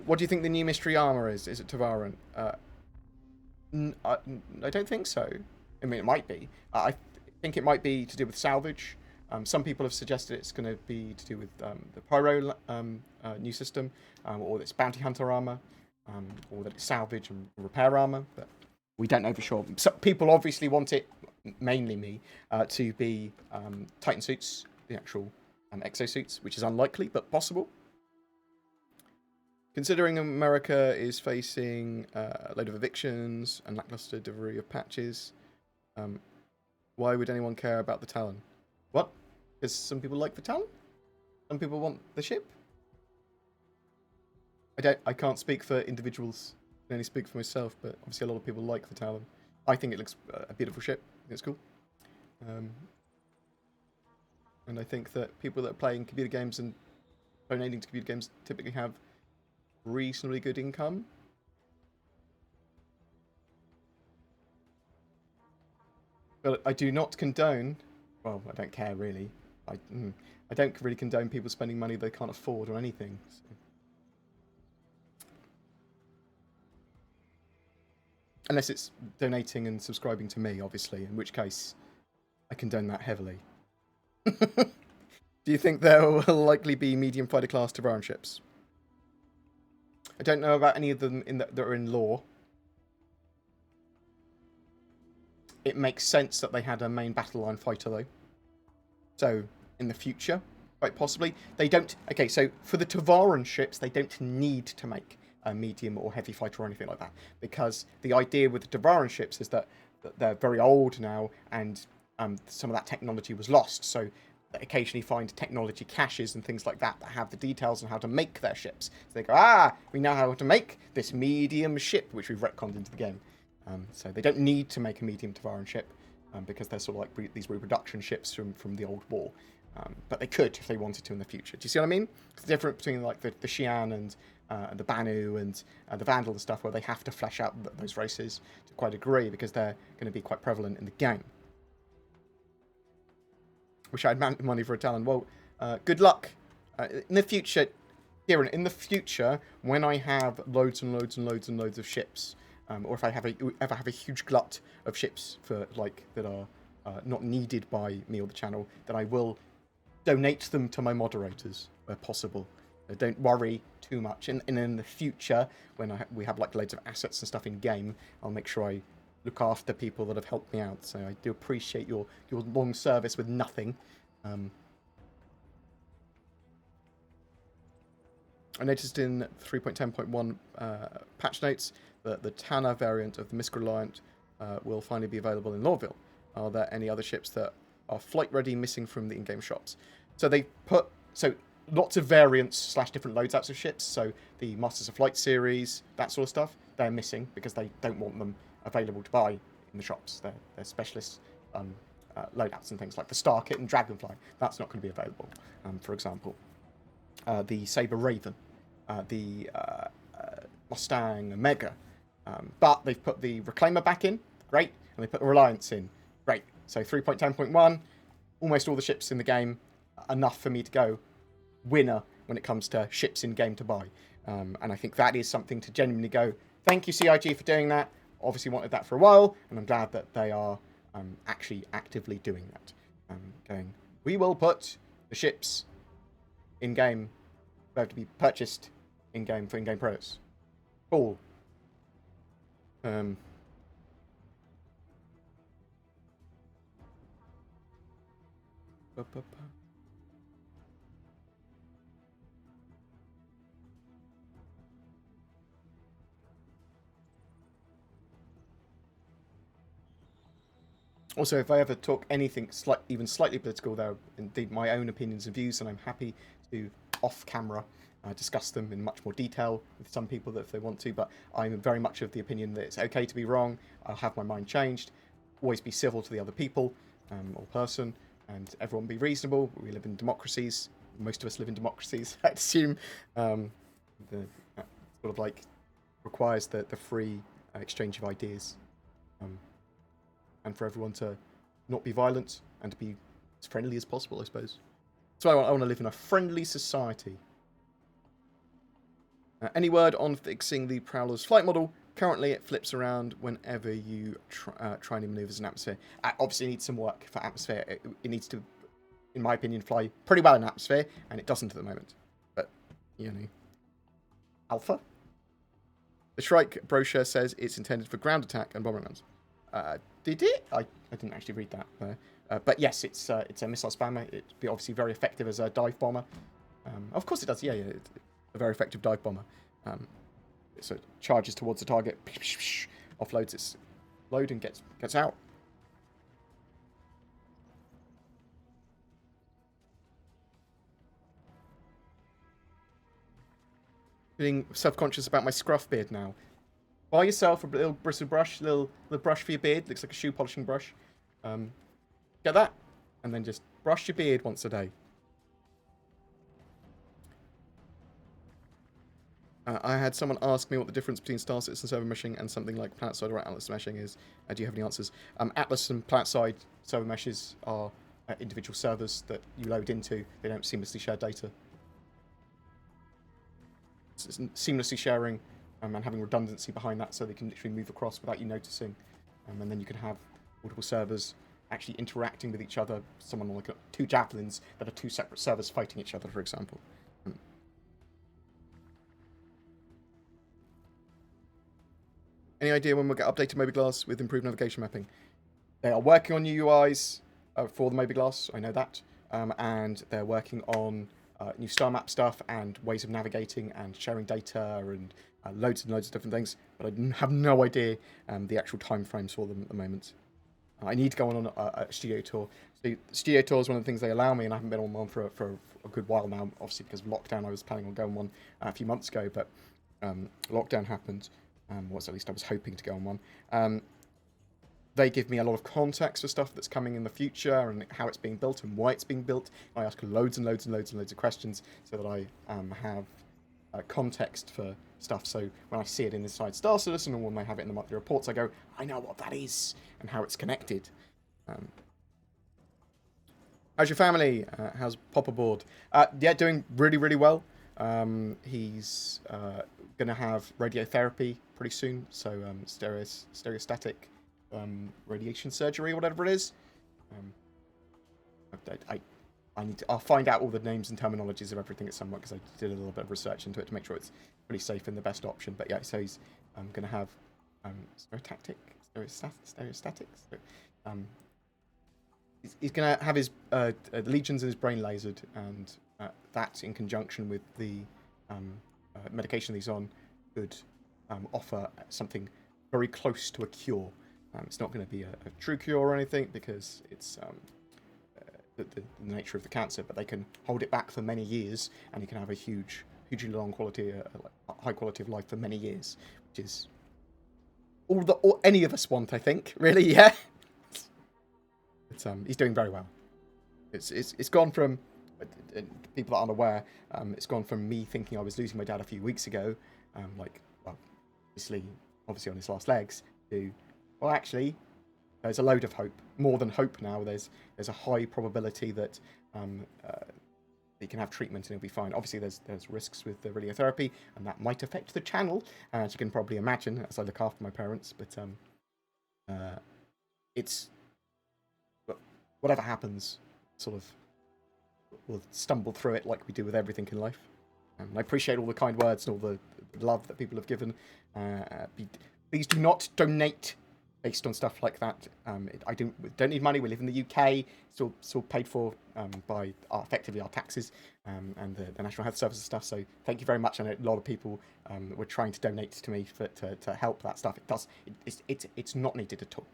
What do you think the new mystery armor is? Is it Tavaran? I don't think so. I mean, it might be. I think it might be to do with salvage. Some people have suggested it's going to be to do with the Pyro new system, or that it's bounty hunter armor, or that it's salvage and repair armor, but we don't know for sure. So people obviously want it, mainly me, to be Titan suits, the actual exosuits, which is unlikely, but possible. Considering America is facing a load of evictions and lackluster delivery of patches, why would anyone care about the Talon? What? Because some people like the Talon? Some people want the ship? I can't speak for individuals. I can only speak for myself, but obviously a lot of people like the Talon. I think it looks a beautiful ship. I think it's cool. And I think that people that are playing computer games and donating to computer games typically have reasonably good income. But I do not condone, well, I don't care really. I don't really condone people spending money they can't afford on anything. So. Unless it's donating and subscribing to me, obviously, in which case I condone that heavily. Do you think there will likely be medium fighter class Tavaran ships? I don't know about any of them that are in lore. It makes sense that they had a main battle line fighter, though. So, in the future, quite possibly. They don't... Okay, so for the Tavaran ships, they don't need to make a medium or heavy fighter or anything like that. Because the idea with the Tavaran ships is that they're very old now, and some of that technology was lost. So, they occasionally find technology caches and things like that have the details on how to make their ships. So they go, we know how to make this medium ship, which we've retconned into the game. So they don't need to make a medium Tavaran ship, because they're sort of like these reproduction ships from the old war. But they could if they wanted to in the future. Do you see what I mean? It's the difference between like the Xi'an and the Banu and the Vandal and stuff, where they have to flesh out those races to quite a degree because they're going to be quite prevalent in the game. Wish I had money for a Talon. Well, good luck. In the future, Kieran, in the future, when I have loads and loads and loads and loads of ships, or if I ever have a huge glut of ships for like that are not needed by me or the channel, then I will donate them to my moderators where possible. Don't worry too much. And in the future, when we have like loads of assets and stuff in game, I'll make sure I look after people that have helped me out. So I do appreciate your long service with nothing. I noticed in 3.10.1 patch notes that the Tanner variant of the Miscreant will finally be available in Lorville. Are there any other ships that are flight ready missing from the in-game shops? So they put lots of variants / different loadouts of ships. So the Masters of Flight series, that sort of stuff, they're missing because they don't want them available to buy in the shops. They're specialist loadouts and things like the Star Kit and Dragonfly. That's not going to be available, for example. The Saber Raven, the Mustang Mega. But they've put the Reclaimer back in, great, and they put the Reliance in, great. So 3.10.1, almost all the ships in the game, enough for me to go winner when it comes to ships in game to buy. And I think that is something to genuinely go, thank you CIG for doing that. Obviously wanted that for a while, and I'm glad that they are actually actively doing that. Going, we will put the ships in game, they have to be purchased in game for in-game pros. Cool. Also, if I ever talk anything even slightly political, they're indeed my own opinions and views, and I'm happy to, off camera, discuss them in much more detail with some people if they want to, but I'm very much of the opinion that it's okay to be wrong. I'll have my mind changed. Always be civil to the other people or person, and everyone be reasonable. We live in democracies. Most of us live in democracies, I'd assume. That sort of like requires the free exchange of ideas. And for everyone to not be violent and to be as friendly as possible, I suppose. So I want to live in a friendly society. Any word on fixing the Prowler's flight model? Currently, it flips around whenever you try any maneuvers in atmosphere. Obviously, it needs some work for atmosphere. It needs to, in my opinion, fly pretty well in atmosphere, and it doesn't at the moment. But, you know. Alpha? The Shrike brochure says it's intended for ground attack and bombing runs. Did it? I didn't actually read that. But yes, it's a missile spammer. It'd be obviously very effective as a dive bomber. Of course it does. Yeah. It's a very effective dive bomber. So it charges towards the target, offloads its load and gets out. Feeling self-conscious about my scruff beard now. Buy yourself a little bristle brush, little brush for your beard. Looks like a shoe polishing brush. Get that, and then just brush your beard once a day. I had someone ask me what the difference between Star Citizen server meshing and something like PlanetSide or Atlas meshing is. Do you have any answers? Atlas and PlanetSide server meshes are individual servers that you load into. They don't seamlessly share data. It's seamlessly sharing and having redundancy behind that so they can literally move across without you noticing. And then you can have multiple servers actually interacting with each other. Someone like two javelins that are two separate servers fighting each other, for example. Any idea when we'll get updated Moby-Glass with improved navigation mapping? They are working on new UIs for the Moby-Glass, I know that. And they're working on new star map stuff and ways of navigating and sharing data and loads and loads of different things. But I have no idea the actual time frames for them at the moment. I need to go on a studio tour. So studio tour is one of the things they allow me, and I haven't been on one for a good while now, obviously because of lockdown. I was planning on going one a few months ago, but lockdown happened. At least I was hoping to go on one. They give me a lot of context for stuff that's coming in the future and how it's being built and why it's being built. I ask loads and loads and loads and loads of questions so that I have context for stuff. So when I see it inside Star Citizen or when I have it in the monthly reports, I go, I know what that is and how it's connected. How's your family? How's Papa Board? Yeah, doing really, really well. He's going to have radiotherapy pretty soon, so stereostatic radiation surgery or whatever it is. I'll find out all the names and terminologies of everything at some point because I did a little bit of research into it to make sure it's pretty safe and the best option. But yeah, so he's going to have stereotactic stereostatics. He's going to have his legions and his brain lasered, and that in conjunction with the medication he's on could offer something very close to a cure. It's not going to be a true cure or anything because it's the nature of the cancer, but they can hold it back for many years, and you can have a hugely long quality, high quality of life for many years, which is all any of us want, I think. Really, yeah. He's doing very well. It's gone from people that aren't aware. It's gone from me thinking I was losing my dad a few weeks ago, obviously on his last legs, to actually there's a load of hope, more than hope now. There's a high probability that he can have treatment and he'll be fine. Obviously, there's risks with the radiotherapy, and that might affect the channel, as you can probably imagine, as I look after my parents. But it's whatever happens, sort of, we'll stumble through it like we do with everything in life. And I appreciate all the kind words and all the love that people have given. Please do not donate based on stuff like that. I don't need money. We live in the UK. It's all paid for by effectively our taxes and the National Health Service and stuff. So thank you very much. I know a lot of people were trying to donate to me to help that stuff. It's not needed at all.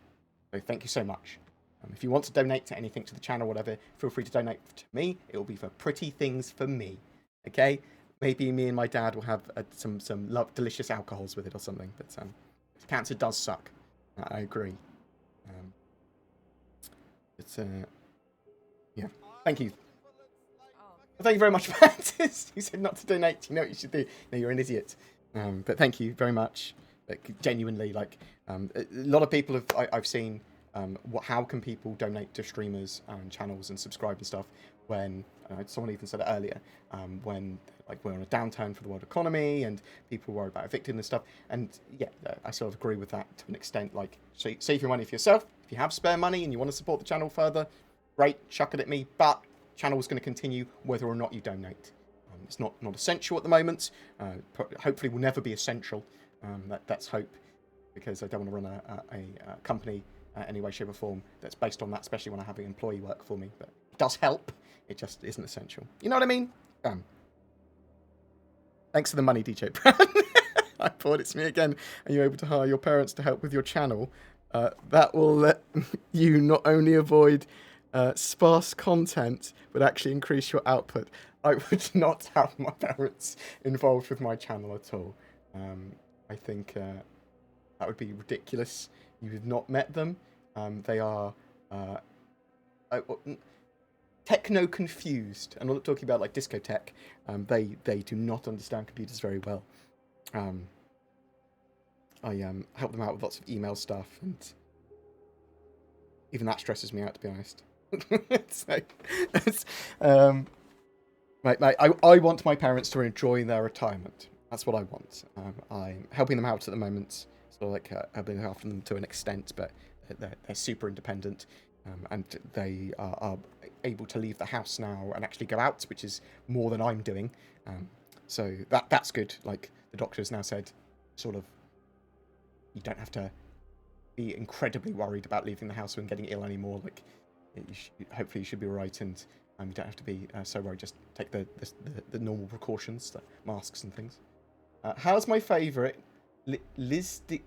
So thank you so much. If you want to donate to anything to the channel, whatever, feel free to donate to me. It will be for pretty things for me. Okay? Maybe me and my dad will have some delicious alcohols with it or something. But cancer does suck. I agree. Yeah. Thank you. Well, thank you very much, Mantis. You said not to donate. You know what you should do. No, you're an idiot. But thank you very much. Genuinely, a lot of people I've seen. How can people donate to streamers and channels and subscribe and stuff when someone even said it earlier, when we're on a downturn for the world economy and people worry about evicting and stuff. And yeah, I sort of agree with that to an extent. Save your money for yourself. If you have spare money and you want to support the channel further, great, chuck it at me. But the channel is going to continue whether or not you donate. It's not essential at the moment. Hopefully will never be essential. That's hope, because I don't want to run a company any way, shape or form that's based on that, especially when I have an employee work for me. But it does help. It just isn't essential. You know what I mean? Thanks for the money, DJ Brown. I thought it's me again. Are you able to hire your parents to help with your channel? That will let you not only avoid sparse content, but actually increase your output. I would not have my parents involved with my channel at all. I think that would be ridiculous. You have not met them. They are techno-confused. I'm not talking about discotech. They do not understand computers very well. I help them out with lots of email stuff, and even that stresses me out, to be honest. I want my parents to enjoy their retirement. That's what I want. I'm helping them out at the moment. So I've been after them to an extent, but they're super independent, and they are able to leave the house now and actually go out, which is more than I'm doing. So that's good. The doctors now said, sort of, you don't have to be incredibly worried about leaving the house and getting ill anymore. Hopefully you should be all right, and you don't have to be so worried. Just take the normal precautions, the masks and things. How's my favourite? Listic.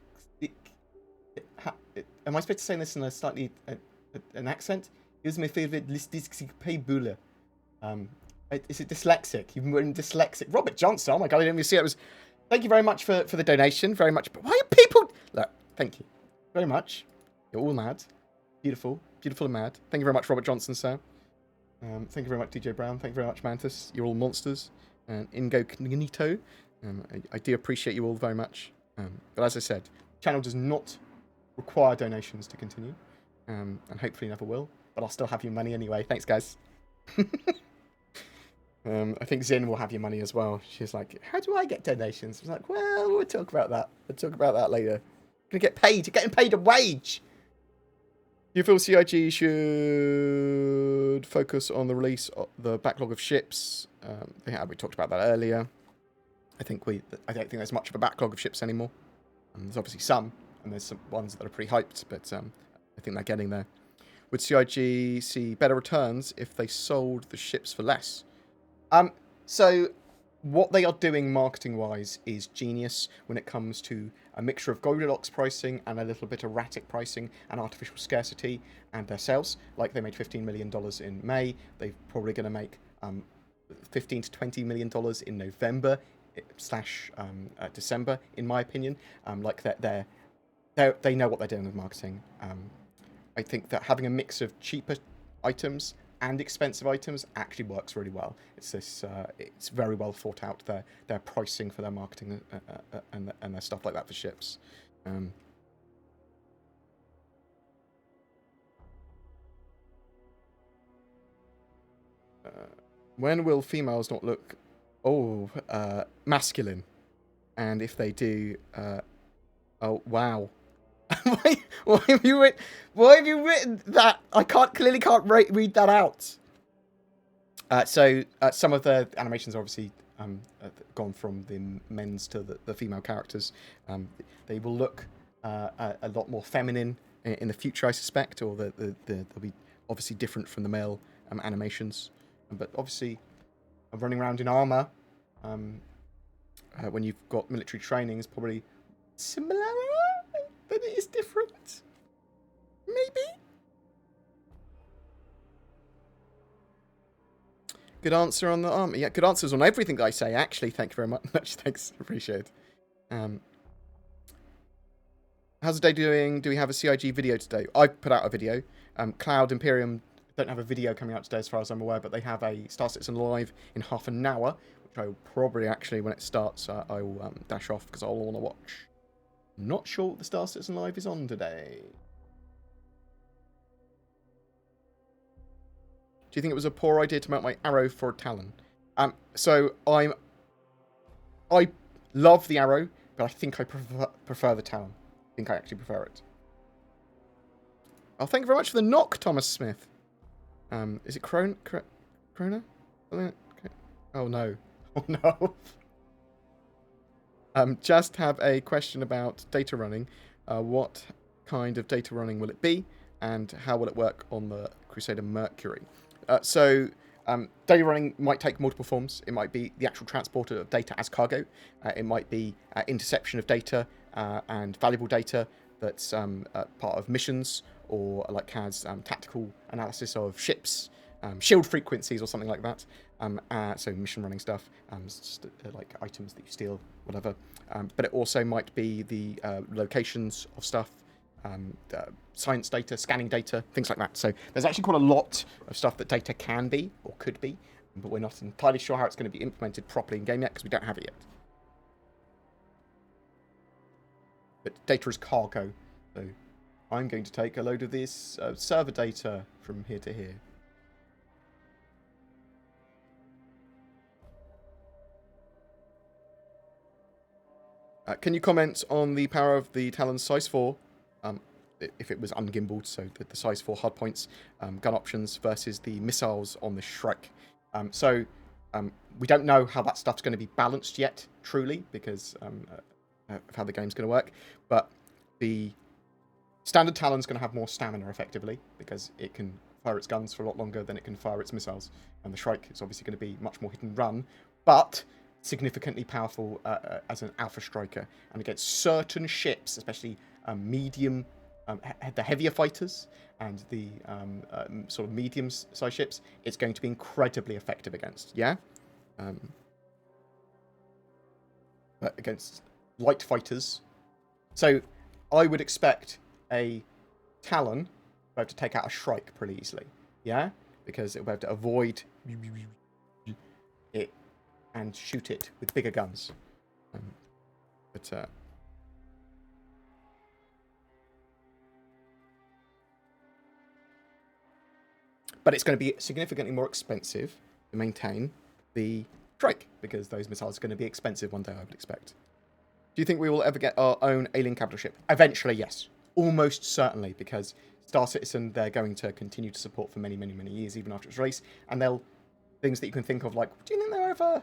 Am I supposed to say this in a slightly an accent? Here's my favourite listic bulle. Is it dyslexic? You've been dyslexic. Robert Johnson. Oh my god, I didn't even see it. Thank you very much for the donation. Very much. But why are people? Look, thank you very much. You're all mad. Beautiful, beautiful and mad. Thank you very much, Robert Johnson, sir. Thank you very much, DJ Brown. Thank you very much, Mantis. You're all monsters. And Ingo Knito. I do appreciate you all very much. But as I said, the channel does not require donations to continue, and hopefully never will. But I'll still have your money anyway. Thanks, guys. I think Zin will have your money as well. She's like, how do I get donations? I was like, well, we'll talk about that. We'll talk about that later. I'm gonna get paid. You're getting paid a wage. Do you feel CIG should focus on the release of the backlog of ships? We talked about that earlier. I don't think there's much of a backlog of ships anymore. There's obviously some, and there's some ones that are pretty hyped, but I think they're getting there. Would CIG see better returns if they sold the ships for less? So what they are doing marketing-wise is genius when it comes to a mixture of Goldilocks pricing and a little bit erratic pricing and artificial scarcity and their sales. Like, they made $15 million in May. They're probably going to make $15 to $20 million in November / December, in my opinion. Like, they know what they're doing with marketing. I think that having a mix of cheaper items and expensive items actually works really well. It's very well thought out, their pricing for their marketing and their stuff like that for ships. When will females not look masculine? And if they do, oh wow. Why have you written that? I clearly can't read that out. So some of the animations are obviously gone from the men's to the female characters. They will look a lot more feminine in the future, I suspect, or they'll be obviously different from the male animations. But obviously, running around in armor when you've got military training is probably similar. But it is different. Maybe? Good answer on the armor. Yeah, good answers on everything that I say, actually. Thank you very much. Thanks. Appreciate it. How's the day doing? Do we have a CIG video today? I put out a video. Cloud Imperium don't have a video coming out today as far as I'm aware, but they have a Star Citizen live in half an hour, which I will probably actually, when it starts, I will dash off because I'll want to watch. Not sure what the Star Citizen Live is on today. Do you think it was a poor idea to mount my arrow for a Talon? So I love the arrow, but I think I prefer the Talon. I think I actually prefer it. Oh, thank you very much for the knock, Thomas Smith. Is it Krona? Oh no. Oh no. Just have a question about data running. What kind of data running will it be, and how will it work on the Crusader Mercury? So data running might take multiple forms. It might be the actual transport of data as cargo. It might be interception of data and valuable data that's part of missions, or like has tactical analysis of ships, shield frequencies or something like that. So mission running stuff, like items that you steal, whatever. But it also might be the locations of stuff, science data, scanning data, things like that. So there's actually quite a lot of stuff that data can be or could be, but we're not entirely sure how it's going to be implemented properly in game yet because we don't have it yet. But data is cargo, so I'm going to take a load of this server data from here to here. Can you comment on the power of the Talon size 4, if it was ungimbaled, so the size 4 hardpoints, gun options versus the missiles on the Shrike? We don't know how that stuff's going to be balanced yet, truly, because of how the game's going to work. But the standard Talon's going to have more stamina, effectively, because it can fire its guns for a lot longer than it can fire its missiles. And the Shrike is obviously going to be much more hit and run, but significantly powerful as an alpha striker, and against certain ships, especially medium, the heavier fighters and the sort of medium-sized ships, it's going to be incredibly effective against. Yeah, but against light fighters, so I would expect a Talon to be able to take out a Shrike pretty easily. Yeah, because it'll be able to avoid it and shoot it with bigger guns. But it's going to be significantly more expensive to maintain the Shrike, because those missiles are going to be expensive one day, I would expect. Do you think we will ever get our own alien capital ship? Eventually, yes. Almost certainly, because Star Citizen, they're going to continue to support for many, many, many years, even after its release. And things that you can think of, like, do you think they'll ever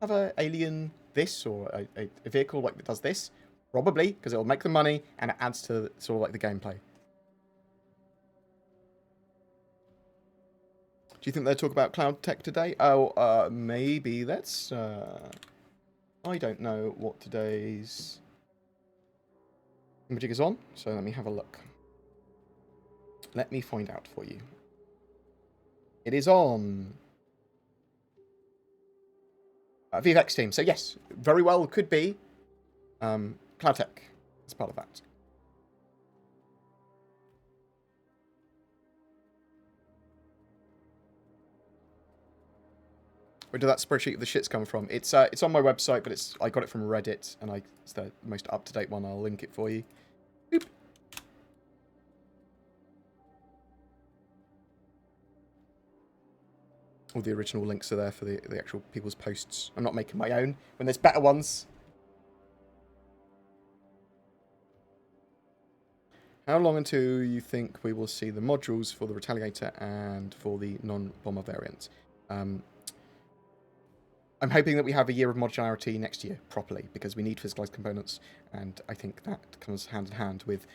have a alien this, or a vehicle like that does this? Probably, because it'll make the money, and it adds to sort of like the gameplay. Do you think they'll talk about cloud tech today? Oh, maybe. Let's... I don't know what today's... Jig is on, so let me have a look. Let me find out for you. It is on... VFX team. So yes, very well could be Cloud Tech as part of that. Where did that spreadsheet of the shits come from? It's on my website, but I got it from Reddit, and it's the most up-to-date one. I'll link it for you. Boop. All the original links are there for the actual people's posts. I'm not making my own when there's better ones. How long until you think we will see the modules for the Retaliator and for the non-bomber variant? I'm hoping that we have a year of modularity next year, properly, because we need physicalized components, and I think that comes hand in hand with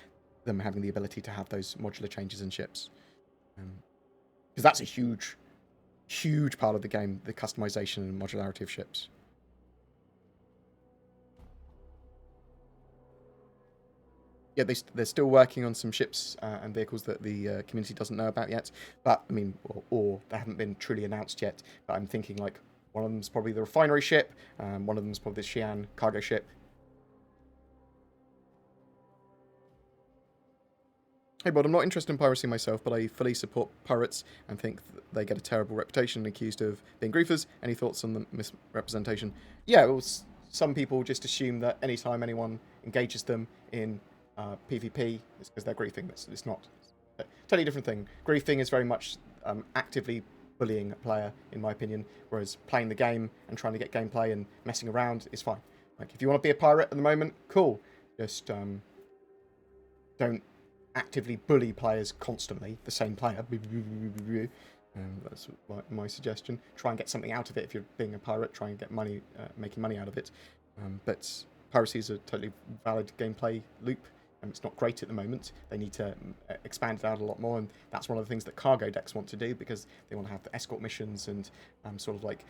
them having the ability to have those modular changes in ships. Because that's a huge, huge part of the game, the customization and modularity of ships. Yeah, they're still working on some ships and vehicles that the community doesn't know about yet. But, I mean, or they haven't been truly announced yet. But I'm thinking, like, one of them's probably the refinery ship. One of them's probably the Xi'an cargo ship. Hey, Bod, I'm not interested in piracy myself, but I fully support pirates and think they get a terrible reputation, accused of being griefers. Any thoughts on the misrepresentation? Yeah, well, some people just assume that anytime anyone engages them in PvP, it's because they're griefing. It's not. It's a totally different thing. Griefing is very much actively bullying a player, in my opinion, whereas playing the game and trying to get gameplay and messing around is fine. Like, if you want to be a pirate at the moment, cool. Just don't actively bully players constantly, the same player. That's my suggestion. Try and get something out of it if you're being a pirate. Try and get money, making money out of it. But piracy is a totally valid gameplay loop. It's not great at the moment. They need to expand it out a lot more, and that's one of the things that cargo decks want to do, because they want to have the escort missions and sort of like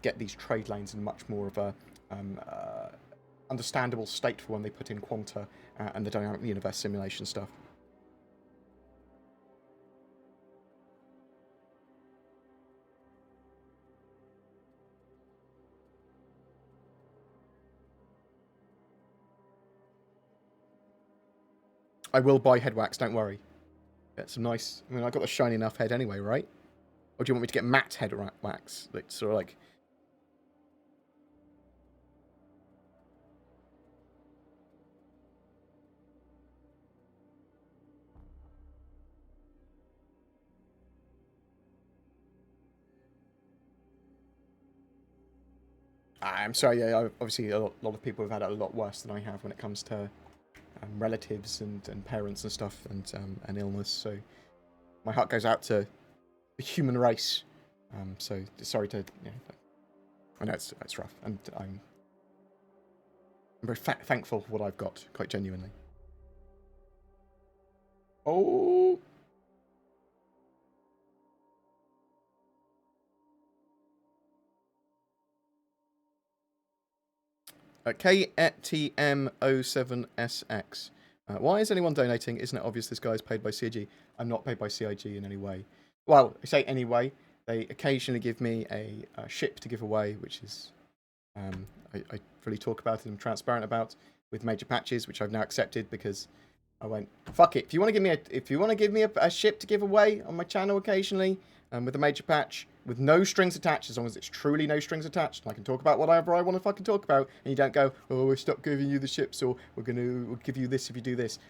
get these trade lanes in much more of a understandable state for when they put in Quanta and the dynamic universe simulation stuff. I will buy head wax, don't worry. Get some nice... I mean, I got a shiny enough head anyway, right? Or do you want me to get matte head wax? Like, sort of like... I'm sorry, yeah, obviously a lot of people have had it a lot worse than I have when it comes to relatives and parents and stuff and illness, so my heart goes out to the human race. So sorry to... Yeah, I know it's rough, and I'm very thankful for what I've got, quite genuinely. Oh... KTM07SX. Why is anyone donating? Isn't it obvious this guy is paid by CIG? I'm not paid by CIG in any way. Well, I say anyway. They occasionally give me a ship to give away, which is I fully talk about and I'm transparent about with major patches, which I've now accepted because I went, fuck it. If you want to give me a ship to give away on my channel occasionally, with a major patch, with no strings attached, as long as it's truly no strings attached, and I can talk about whatever I want to fucking talk about, and you don't go, oh, we'll stop giving you the ships, or we'll give you this if you do this.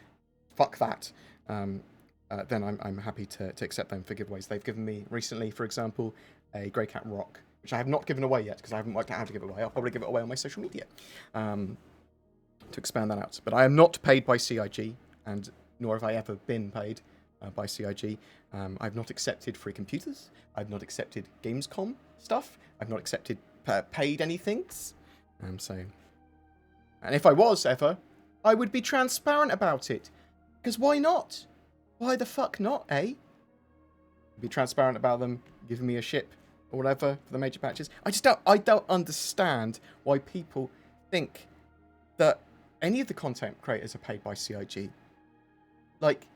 Fuck that. Then I'm happy to accept them for giveaways. They've given me recently, for example, a Grey Cat Rock, which I have not given away yet, because I haven't worked out how to give it away. I'll probably give it away on my social media, to expand that out. But I am not paid by CIG, and nor have I ever been paid by CIG. I've not accepted free computers. I've not accepted Gamescom stuff. I've not accepted paid anything. And if I was ever I would be transparent about it. Because why not? Why the fuck not, eh? Be transparent about them giving me a ship or whatever for the major patches. I don't understand why people think that any of the content creators are paid by CIG. Like,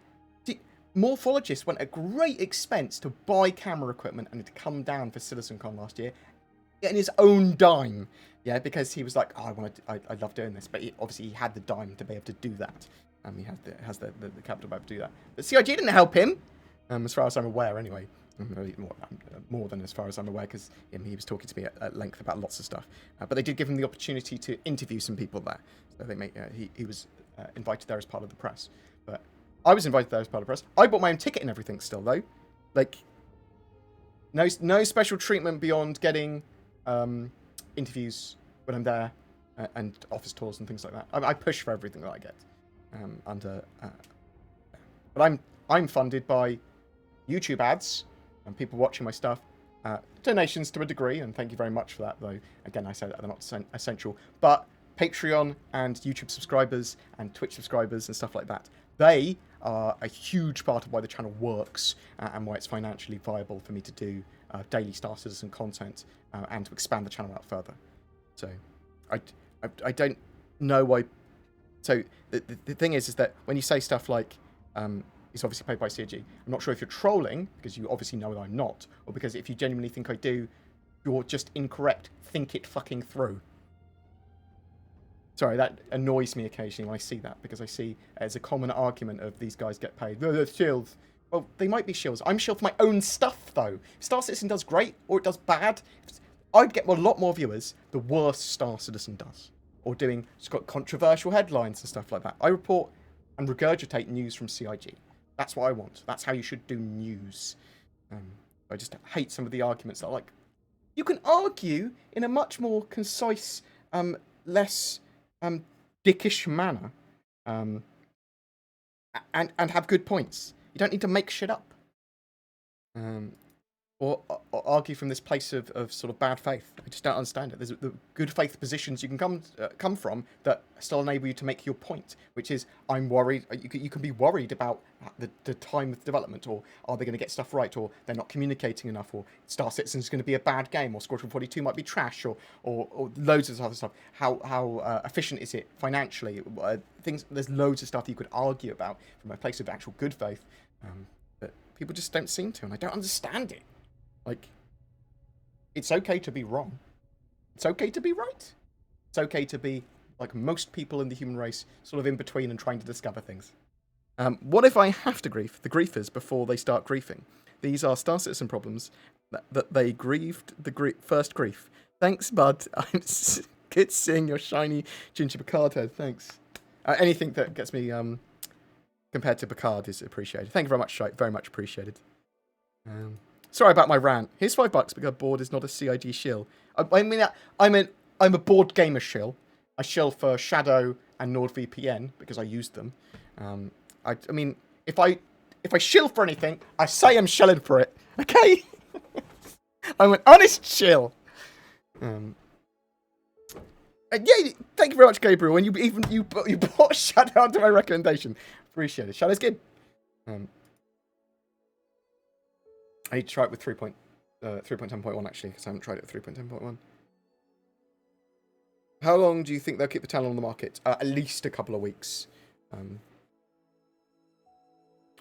Morphologists went at great expense to buy camera equipment and to come down for CitizenCon last year in his own dime. Yeah, because he was like, oh, I love doing this. But obviously he had the dime to be able to do that. He has the capital to be able to do that. But CIG didn't help him, as far as I'm aware anyway. More than as far as I'm aware, because he was talking to me at length about lots of stuff. But they did give him the opportunity to interview some people there. So he was invited there as part of the press. But I was invited there as part of the press. I bought my own ticket and everything still, though. Like, no special treatment beyond getting interviews when I'm there and office tours and things like that. I push for everything that I get. But I'm funded by YouTube ads and people watching my stuff, donations to a degree, and thank you very much for that, though again I said that they're not essential, but Patreon and YouTube subscribers and Twitch subscribers and stuff like that, they are a huge part of why the channel works and why it's financially viable for me to do daily Star Citizen content and to expand the channel out further. So I don't know why. So the thing is that when you say stuff like it's obviously paid by CIG, I'm not sure if you're trolling, because you obviously know that I'm not, or because if you genuinely think I do, you're just incorrect. Think it fucking through. Sorry, that annoys me occasionally when I see that, because I see as a common argument of these guys get paid. They're shills. Well, they might be shills. I'm shill for my own stuff, though. If Star Citizen does great, or it does bad, I'd get a lot more viewers the worse Star Citizen does. Or doing controversial headlines and stuff like that. I report and regurgitate news from CIG. That's what I want. That's how you should do news. I just hate some of the arguments that are like, you can argue in a much more concise, less dickish manner, and have good points. You don't need to make shit up. Or argue from this place of sort of bad faith. I just don't understand it. There's the good faith positions you can come from that still enable you to make your point, which is, I'm worried. You can be worried about the time of development, or are they going to get stuff right, or they're not communicating enough, or Star Citizen is going to be a bad game, or Squadron 42 might be trash, or loads of other stuff. How efficient is it financially? There's loads of stuff you could argue about from a place of actual good faith, but people just don't seem to, and I don't understand it. Like, it's okay to be wrong. It's okay to be right. It's okay to be, like most people in the human race, sort of in between and trying to discover things. What if I have to grief the griefers before they start griefing? These are Star Citizen problems that they grieved the first grief. Thanks, bud. I'm good seeing your shiny ginger Picard head. Thanks. Anything that gets me compared to Picard is appreciated. Thank you very much, Shite. Very much appreciated. Sorry about my rant. Here's $5 because Bored is not a CIG shill. I mean, I'm a BoredGamer shill. I shill for Shadow and NordVPN because I used them. I mean, if I shill for anything, I say I'm shilling for it. Okay? I'm an honest shill. Yeah, thank you very much, Gabriel. And you brought Shadow onto my recommendation. Appreciate it. Shadow's good. I need to try it with 3.10.1 actually, because I haven't tried it with 3.10.1. How long do you think they'll keep the Talon on the market? At least a couple of weeks.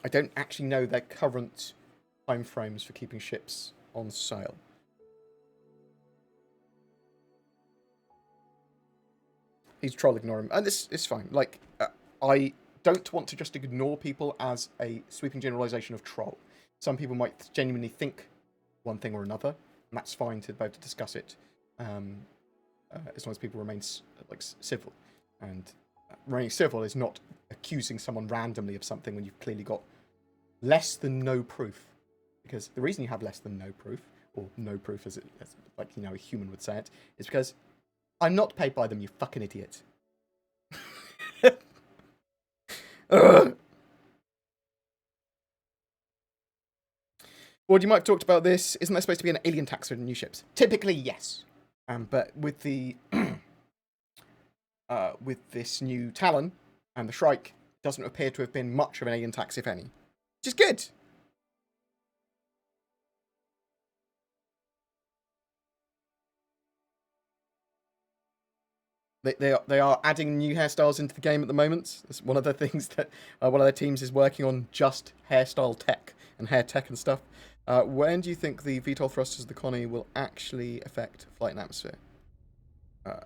I don't actually know their current timeframes for keeping ships on sale. He's a troll, ignore him. And this is fine. Like, I don't want to just ignore people as a sweeping generalization of troll. Some people might genuinely think one thing or another, and that's fine to be able to discuss it, as long as people remain civil. And remaining civil is not accusing someone randomly of something when you've clearly got less than no proof. Because the reason you have less than no proof, or no proof as like, you know, a human would say it, is because I'm not paid by them, you fucking idiot. Well, you might have talked about this. Isn't there supposed to be an alien tax for new ships? Typically, yes. But with the with this new Talon, And the Shrike doesn't appear to have been much of an alien tax, if any. Which is good. They are adding new hairstyles into the game at the moment. It's one of the things that one of their teams is working on, just hairstyle tech and hair tech and stuff. When do you think the VTOL thrusters of the Connie will actually affect flight and atmosphere? I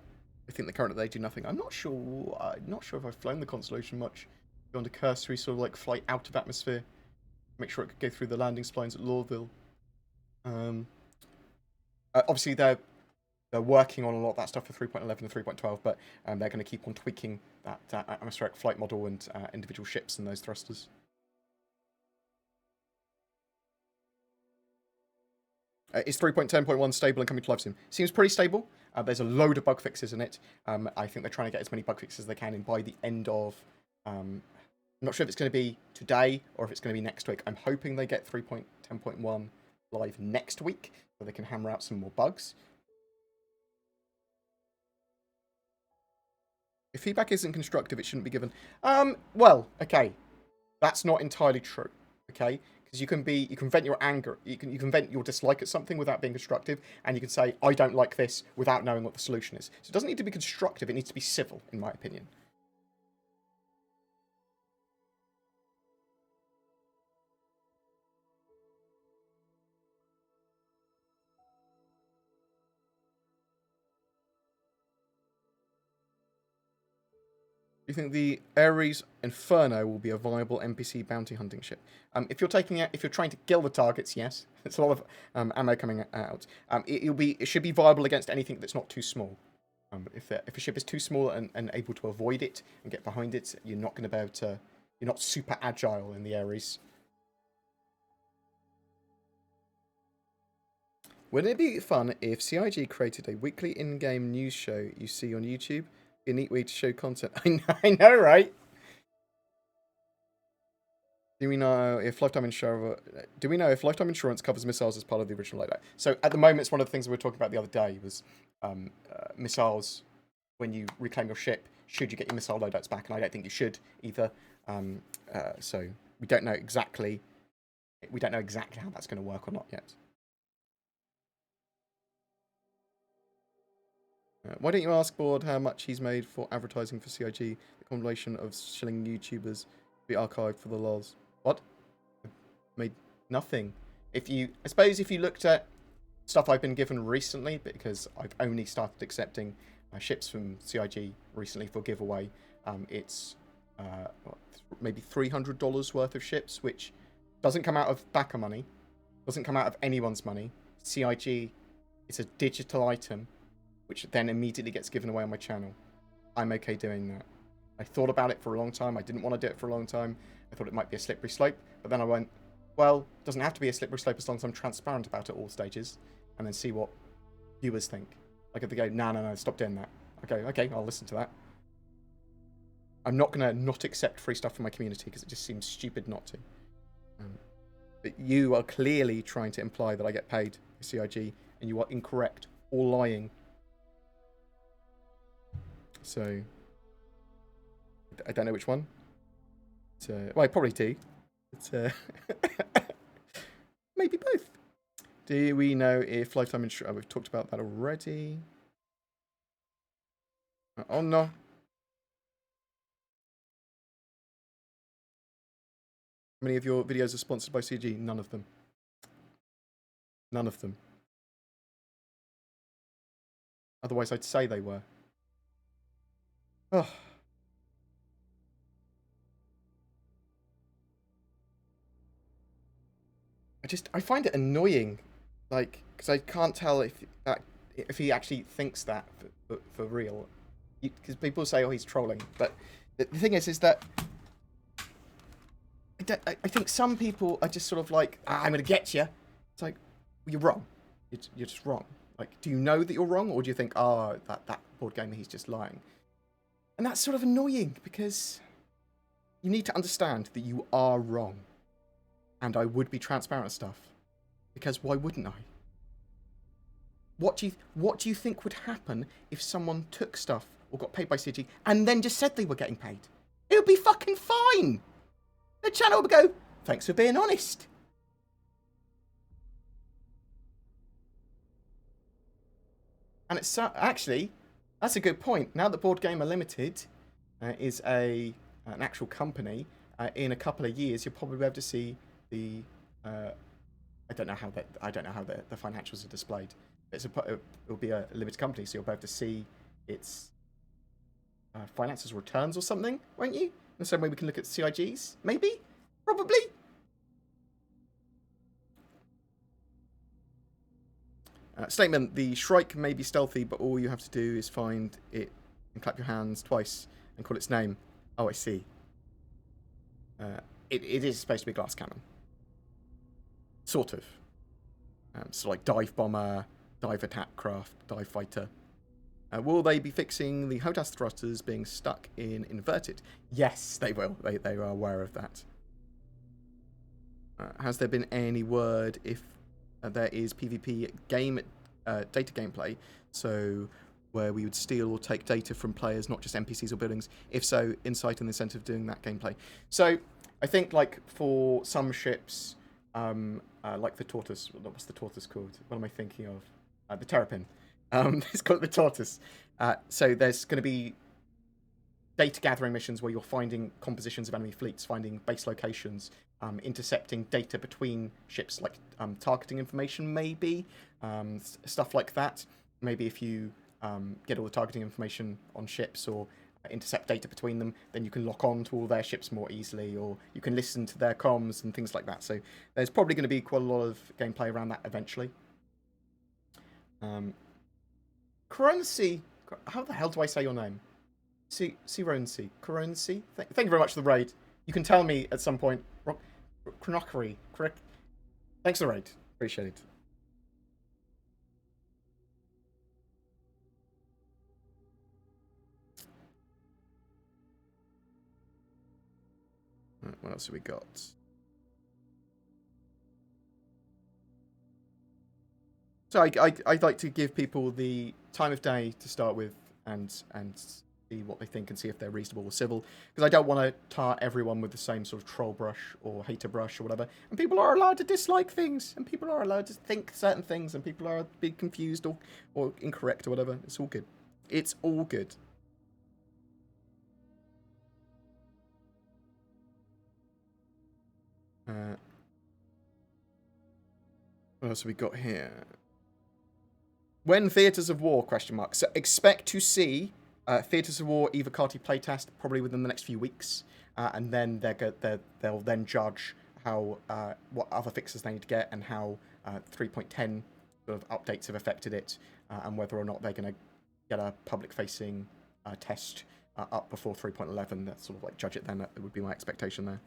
think currently they do nothing. I'm not sure. If I've flown the Constellation much beyond a cursory sort of like flight out of atmosphere. Make sure it could go through the landing splines at Lawville. Obviously they're working on a lot of that stuff for 3.11 and 3.12, but they're going to keep on tweaking that atmospheric flight model and individual ships and those thrusters. Is 3.10.1 stable and coming to life soon? Seems pretty stable. There's a load of bug fixes in it. I think they're trying to get as many bug fixes as they can in by the end of... I'm not sure if it's going to be today or if it's going to be next week. I'm hoping they get 3.10.1 live next week so they can hammer out some more bugs. If feedback isn't constructive, it shouldn't be given. Well, okay. That's not entirely true, okay? Because you can vent your anger, you can vent your dislike at something without being constructive, and you can say, I don't like this, without knowing what the solution is. So it doesn't need to be constructive, it needs to be civil, in my opinion. Do you think the Ares Inferno will be a viable NPC bounty hunting ship? If you're trying to kill the targets, yes. It's a lot of ammo coming out. It should be viable against anything that's not too small. If a ship is too small and able to avoid it and get behind it, you're not going to be able to. You're not super agile in the Ares. Wouldn't it be fun if CIG created a weekly in-game news show you see on YouTube? A neat way to show content. I know, right? Do we know if lifetime insurance covers missiles as part of the original loadout? So at the moment, it's one of the things we were talking about the other day was missiles. When you reclaim your ship, should you get your missile loadouts back? And I don't think you should either. So we don't know exactly. We don't know exactly how that's going to work or not yet. Why don't you ask Board how much he's made for advertising for CIG? The combination of shilling YouTubers be archived for the lols. What? Made nothing. I suppose if you looked at stuff I've been given recently, because I've only started accepting ships from CIG recently for giveaway, it's maybe $300 worth of ships, which doesn't come out of backer money, doesn't come out of anyone's money. CIG, it's a digital item, which then immediately gets given away on my channel. I'm okay doing that. I thought about it for a long time. I didn't want to do it for a long time. I thought it might be a slippery slope. But then I went, well, it doesn't have to be a slippery slope as long as I'm transparent about it at all stages. And then see what viewers think. Like if they go, no, stop doing that. Okay, I'll listen to that. I'm not going to not accept free stuff from my community because it just seems stupid not to. But you are clearly trying to imply that I get paid for CIG, and you are incorrect or lying. So, I don't know which one. Well, probably two. Maybe both. Do we know if lifetime insurance... we've talked about that already. Oh, no. How many of your videos are sponsored by CG? None of them. None of them. Otherwise, I'd say they were. Oh. I find it annoying, like, because I can't tell if he actually thinks that for real. Because people say, oh, he's trolling, but the thing is that I think some people are just sort of like, I'm going to get you. It's like, well, you're wrong. You're just wrong. Like, do you know that you're wrong, or do you think, oh, that BoredGamer, he's just lying? And that's sort of annoying, because you need to understand that you are wrong. And I would be transparent with stuff. Because why wouldn't I? What do you think would happen if someone took stuff or got paid by CG and then just said they were getting paid? It'll be fucking fine. The channel will go, thanks for being honest. And it's actually, that's a good point. Now that BoredGamer Limited is an actual company, in a couple of years you'll probably be able to see the I don't know how the financials are displayed. It'll be a limited company, so you'll be able to see its finances returns or something, won't you? In the same way we can look at CIGs, maybe, probably. Statement: the Shrike may be stealthy, but all you have to do is find it and clap your hands twice and call its name. Oh, I see. It is supposed to be a glass cannon. Sort of. So like dive bomber, dive attack craft, dive fighter. Will they be fixing the HOTAS thrusters being stuck in inverted? Yes, they will. They are aware of that. Has there been any word if there is PvP game data gameplay? So where we would steal or take data from players, not just NPCs or buildings. If so, insight and incentive of doing that gameplay. So I think like for some ships, like the Tortoise. What's the Tortoise called? What am I thinking of? The Terrapin. It's called the Tortoise. So there's going to be data gathering missions where you're finding compositions of enemy fleets, finding base locations, intercepting data between ships, like targeting information, maybe stuff like that. Maybe if you get all the targeting information on ships or intercept data between them, then you can lock on to all their ships more easily, or you can listen to their comms and things like that. So there's probably going to be quite a lot of gameplay around that eventually. Currency, how the hell do I say your name? Currency. Thank you very much for the raid. You can tell me at some point. Cronockery, correct? Thanks for the raid. Appreciate it. Right, what else have we got? So I'd like to give people the time of day to start with and see what they think and see if they're reasonable or civil. Because I don't want to tar everyone with the same sort of troll brush or hater brush or whatever. And people are allowed to dislike things, and people are allowed to think certain things, and people are be confused or incorrect or whatever. It's all good. It's all good. What else have we got here? When Theatres of War, question mark. So expect to see Theatres of War Evocati playtest probably within the next few weeks. And then they'll then judge how what other fixes they need to get and how 3.10 sort of updates have affected it, and whether or not they're going to get a public-facing test up before 3.11. That's sort of like judge it then. That would be my expectation there.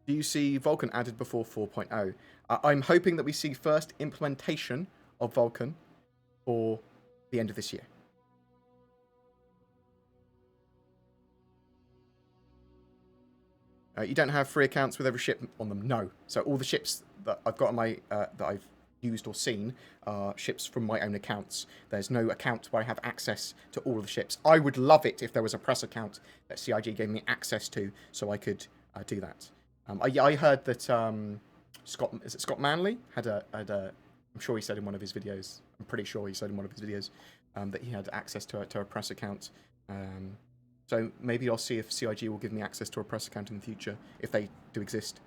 Do you see Vulkan added before 4.0? I'm hoping that we see first implementation of Vulkan for the end of this year. You don't have free accounts with every ship on them? No. So all the ships that I've got on my that I've used or seen are ships from my own accounts. There's no account where I have access to all of the ships. I would love it if there was a press account that CIG gave me access to, so I could do that. I heard that Scott Manley had a I'm sure he said in one of his videos. I'm pretty sure he said in one of his videos that he had access to a press account. So maybe I'll see if CIG will give me access to a press account in the future, if they do exist.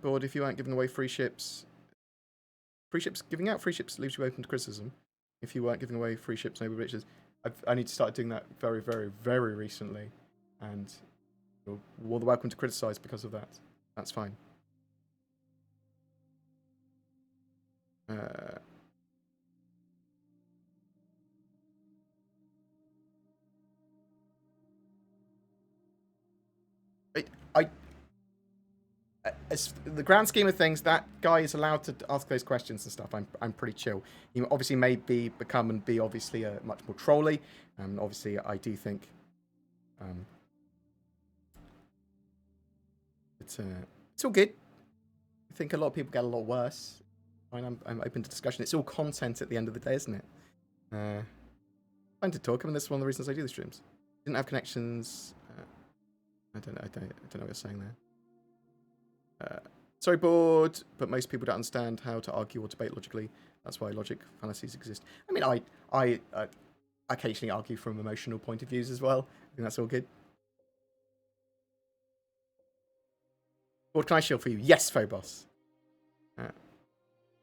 Bored if you aren't giving away free ships. Giving out free ships leaves you open to criticism. If you weren't giving away free ships, nobody riches. I need to start doing that very, very, very recently, and you're more than welcome to criticize because of that. That's fine. as the grand scheme of things, that guy is allowed to ask those questions and stuff. I'm pretty chill. He obviously may become and be obviously much more trolly. Obviously, I do think it's all good. I think a lot of people get a lot worse. I'm open to discussion. It's all content at the end of the day, isn't it? Fun to talk. I mean, that's one of the reasons I do the streams. Didn't have connections. I don't know what you're saying there. Sorry, bored, but most people don't understand how to argue or debate logically. That's why logic fallacies exist. I mean, I occasionally argue from emotional point of views as well. I think that's all good. What can I shield for you? Yes, Phobos.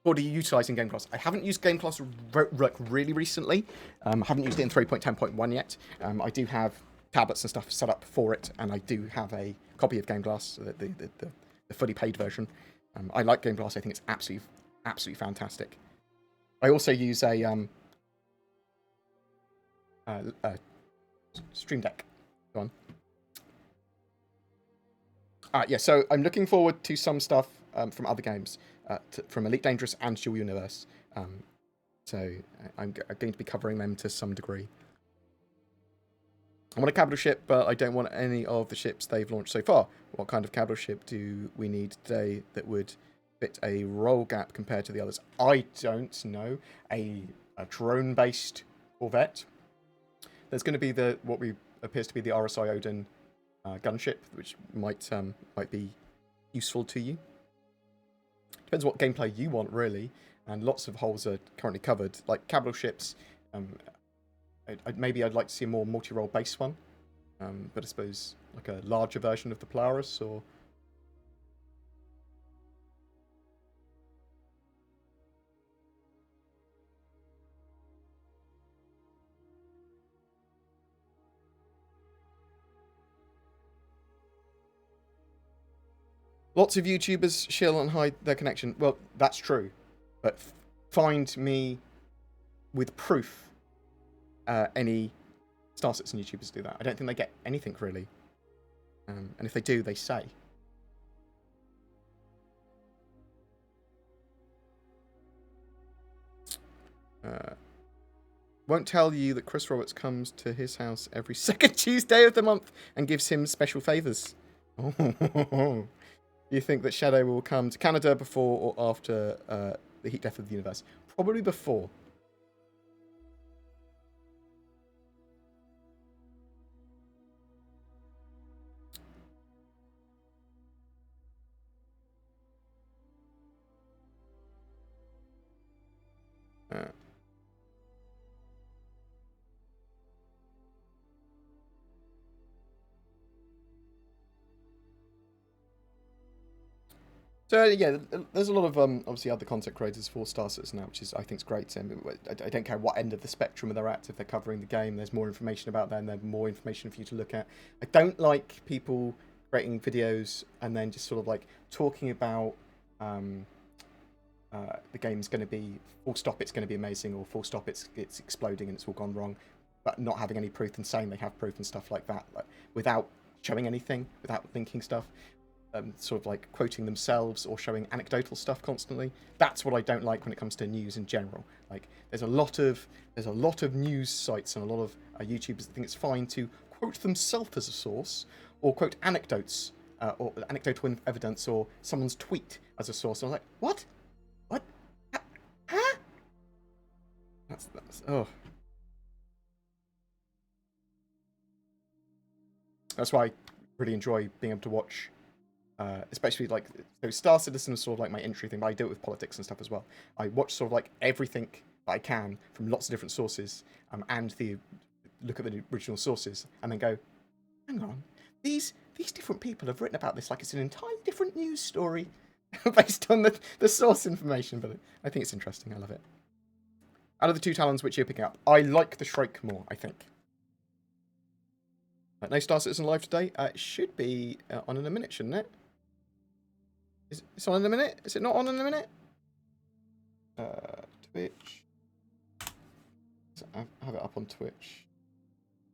What are you utilising Game Class? I haven't used Game Class really recently. I haven't used it in 3.10.1 yet. I do have tablets and stuff set up for it, and I do have a copy of Game Class, the fully paid version. I like Game Class. I think it's absolutely fantastic. I also use a Stream Deck. Go on. Yeah, so I'm looking forward to some stuff from other games, from Elite Dangerous and Dual Universe. So I'm going to be covering them to some degree. I want a capital ship, but I don't want any of the ships they've launched so far. What kind of capital ship do we need today that would fit a role gap compared to the others? I don't know. A drone-based Corvette. There's going to be what appears to be the RSI Odin gunship, which might be useful to you. Depends what gameplay you want, really. And lots of holes are currently covered. Like capital ships, maybe I'd like to see a more multi-role base one, but I suppose like a larger version of the Polaris, or lots of YouTubers shill and hide their connection. Well, that's true, but find me with proof any Star Citizen YouTubers do that. I don't think they get anything, really. And if they do, they say. Won't tell you that Chris Roberts comes to his house every second Tuesday of the month and gives him special favours. Do you think that Shadow will come to Canada before or after the heat death of the universe? Probably before. So yeah, there's a lot of obviously other content creators for Star Citizen now, which is I think is great. I don't care what end of the spectrum they're at. If they're covering the game, there's more information about them. There's more information for you to look at. I don't like people creating videos and then just sort of like talking about the game's going to be full stop. It's going to be amazing, or full stop. It's exploding and it's all gone wrong, but not having any proof and saying they have proof and stuff like that, like, without showing anything, without linking stuff. Sort of like quoting themselves or showing anecdotal stuff constantly. That's what I don't like when it comes to news in general. Like there's a lot of news sites and a lot of YouTubers that think it's fine to quote themselves as a source, or quote anecdotes or anecdotal evidence, or someone's tweet as a source. And I'm like, what? Huh? That's oh. That's why I really enjoy being able to watch. Especially like so Star Citizen is sort of like my entry thing, but I do it with politics and stuff as well. I watch sort of like everything that I can from lots of different sources, and look at the original sources, and then go, hang on, these different people have written about this like it's an entirely different news story based on the source information. But I think it's interesting. I love it. Out of the two Talons, which you're picking up, I like the Shrike more, I think. No Star Citizen live today. It should be on in a minute, shouldn't it? It's on in a minute? Is it not on in a minute? Twitch. So I have it up on Twitch.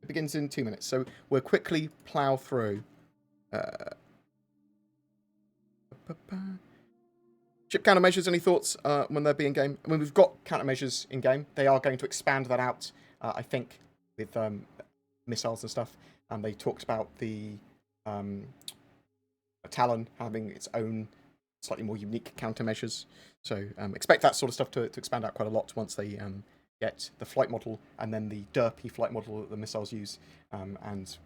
It begins in 2 minutes, so we'll quickly plough through Ship countermeasures, any thoughts when they'll be in game? I mean, we've got countermeasures in game. They are going to expand that out, I think, with missiles and stuff. And they talked about the Talon having its own slightly more unique countermeasures. So expect that sort of stuff to expand out quite a lot once they get the flight model and then the derpy flight model that the missiles use, and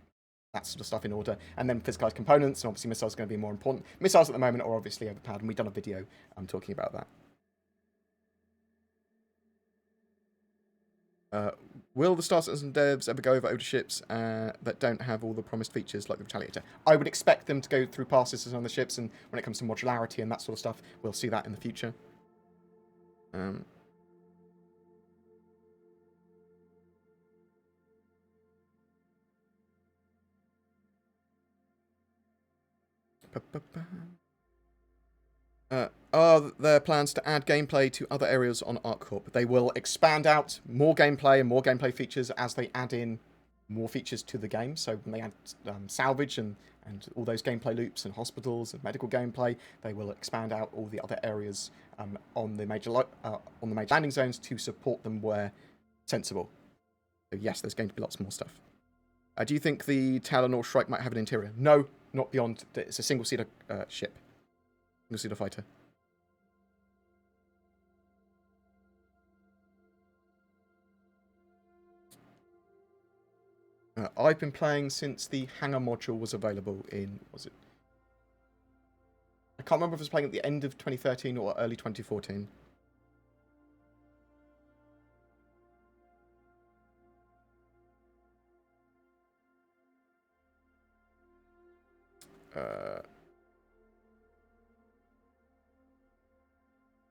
that sort of stuff in order. And then physicalized components, and obviously missiles are going to be more important. Missiles at the moment are obviously overpowered, and we've done a video talking about that. Will the Star Citizen devs ever go over older ships that don't have all the promised features like the Retaliator? I would expect them to go through passes on the ships, and when it comes to modularity and that sort of stuff, we'll see that in the future. Are there plans to add gameplay to other areas on ArcCorp? They will expand out more gameplay and more gameplay features as they add in more features to the game. So when they add salvage and all those gameplay loops and hospitals and medical gameplay, they will expand out all the other areas on the major landing zones to support them where sensible. So yes, there's going to be lots more stuff. Do you think the Talon or Shrike might have an interior? No, not beyond. It's a single-seater ship. Single-seater fighter. I've been playing since the hangar module was available in, was it? I can't remember if I was playing at the end of 2013 or early 2014.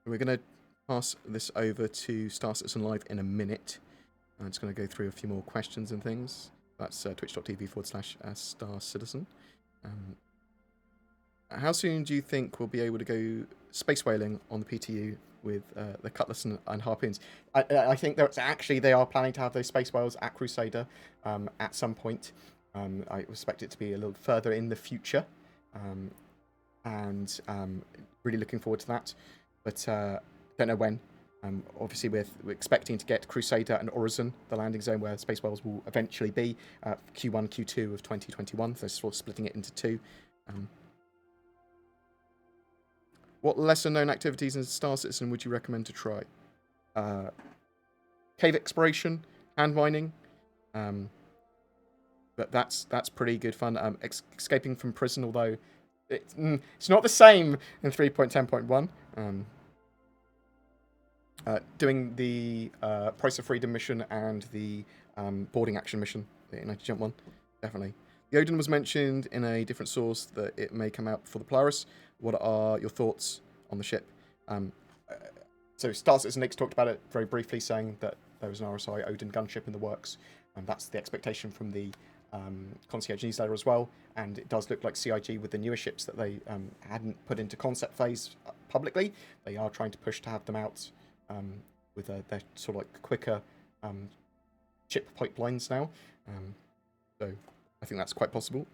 We're going to pass this over to Star Citizen Live in a minute. I'm just going to go through a few more questions and things. That's twitch.tv/Star Citizen. How soon do you think we'll be able to go space whaling on the PTU with the Cutlass and harpoons? I think they are planning to have those space whales at Crusader at some point. I expect it to be a little further in the future, and really looking forward to that. But don't know when. Obviously, we're expecting to get Crusader and Horizon, the landing zone where space whales will eventually be, Q1, Q2 of 2021. So sort of splitting it into two. What lesser-known activities in Star Citizen would you recommend to try? Cave exploration, hand mining. But that's pretty good fun. Escaping from prison, although it's not the same in 3.10.1. Doing the Price of Freedom mission and the boarding action mission, the United Jump one, definitely. The Odin was mentioned in a different source that it may come out before the Polaris. What are your thoughts on the ship? So Star Citizen X talked about it very briefly, saying that there was an RSI Odin gunship in the works, and that's the expectation from the Concierge newsletter as well. And it does look like CIG, with the newer ships that they hadn't put into concept phase publicly, they are trying to push to have them out with their sort of like quicker chip pipelines now. So I think that's quite possible.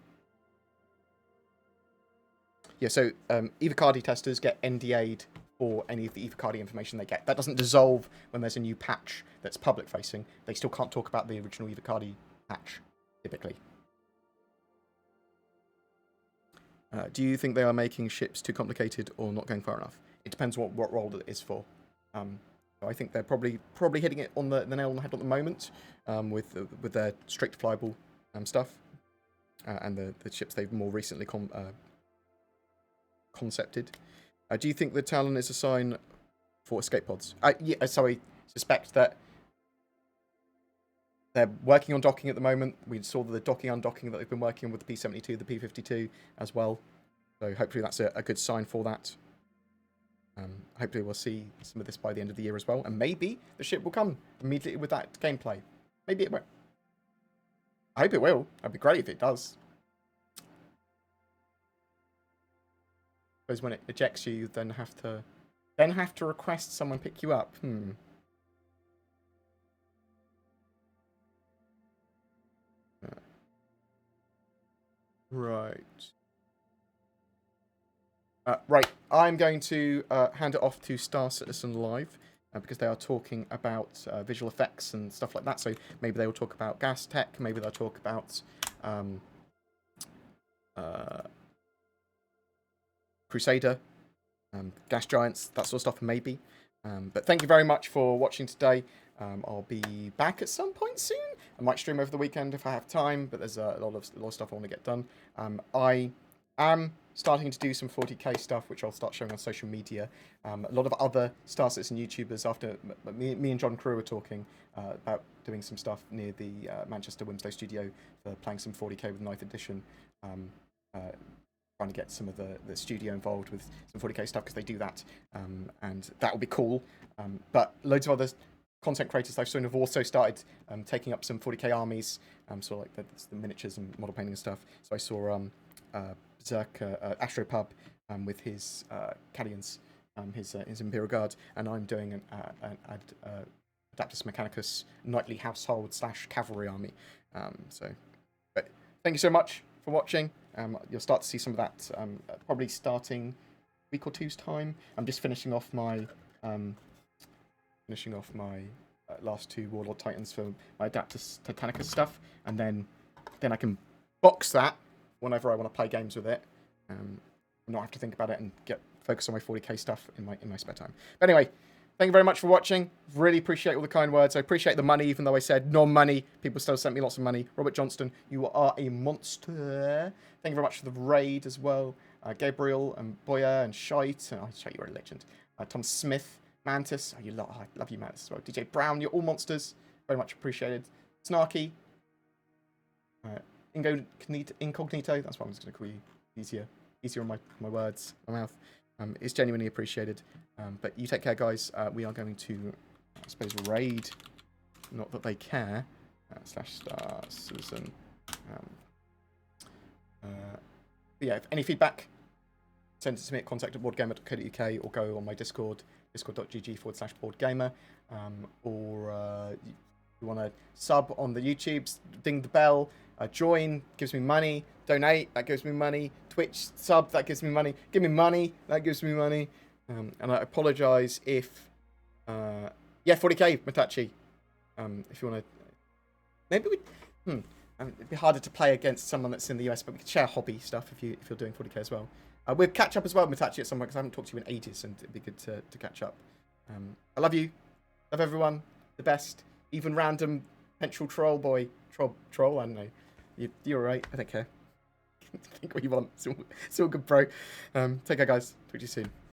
Yeah, so Evocadi testers get NDA'd for any of the Evocadi information they get. That doesn't dissolve when there's a new patch that's public facing. They still can't talk about the original Evocadi patch, typically. Do you think they are making ships too complicated or not going far enough? It depends what role it is for. I think they're probably hitting it on the nail on the head at the moment with their strict flyable stuff and the ships they've more recently concepted. Do you think the Talon is a sign for escape pods? Yeah, so I suspect that they're working on docking at the moment. We saw the docking undocking that they've been working on with the P-72, the P-52 as well. So hopefully that's a good sign for that. Hopefully we'll see some of this by the end of the year as well. And maybe the ship will come immediately with that gameplay. Maybe it won't. I hope it will. That'd be great if it does. Because when it ejects you, you then have to request someone pick you up. Right. Right, I'm going to hand it off to Star Citizen Live because they are talking about visual effects and stuff like that. So maybe they will talk about gas tech. Maybe they'll talk about Crusader, gas giants, that sort of stuff. Maybe. But thank you very much for watching today. I'll be back at some point soon. I might stream over the weekend if I have time, but there's a lot of stuff I want to get done. I am starting to do some 40k stuff, which I'll start showing on social media. A lot of other Star Citizen YouTubers, after me and John Crew were talking about doing some stuff near the Manchester Wimslow studio for playing some 40k with 9th edition. Trying to get some of the studio involved with some 40k stuff because they do that, and that will be cool. But loads of other content creators I've seen have also started taking up some 40k armies, so like the miniatures and model painting and stuff. So I saw Berserk Astropub with his Cadians, his Imperial Guard, and I'm doing an Adaptus Mechanicus Knightly Household / Cavalry army. But thank you so much for watching. You'll start to see some of that probably starting a week or two's time. I'm just finishing off my last 2 Warlord Titans for my Adaptus Titanicus stuff, and then I can box that whenever I want to play games with it, and not have to think about it and focus on my 40k stuff in my spare time. But anyway, thank you very much for watching. Really appreciate all the kind words. I appreciate the money, even though I said no money. People still sent me lots of money. Robert Johnston, you are a monster. Thank you very much for the raid as well. Gabriel and Boyer and Shite. And Shite, you're a legend. Tom Smith, Mantis. I love you, Mantis, as well. DJ Brown, you're all monsters. Very much appreciated. Snarky. Incognito. That's what I'm just going to call you. Easier on my words, my mouth. It's genuinely appreciated. But you take care, guys. We are going to, I suppose, raid. Not that they care. / Star Citizen. Yeah, if any feedback, send it to me at contact@boardgamer.co.uk or go on my Discord, discord.gg/boardgamer. Or you want to sub on the YouTubes, ding the bell. Join, gives me money. Donate, that gives me money. Twitch, sub, that gives me money. Give me money, that gives me money. And I apologise if... yeah, 40k, Matachi. If you want to... Maybe we... it'd be harder to play against someone that's in the US, but we could share hobby stuff if you're doing 40k as well. We'll catch up as well, Matachi, at some point, because I haven't talked to you in ages, and it'd be good to catch up. I love you. Love everyone. The best. Even random potential troll boy. Troll, I don't know. You're alright. I don't care. Think what you want. It's all good, bro. Take care, guys. Talk to you soon.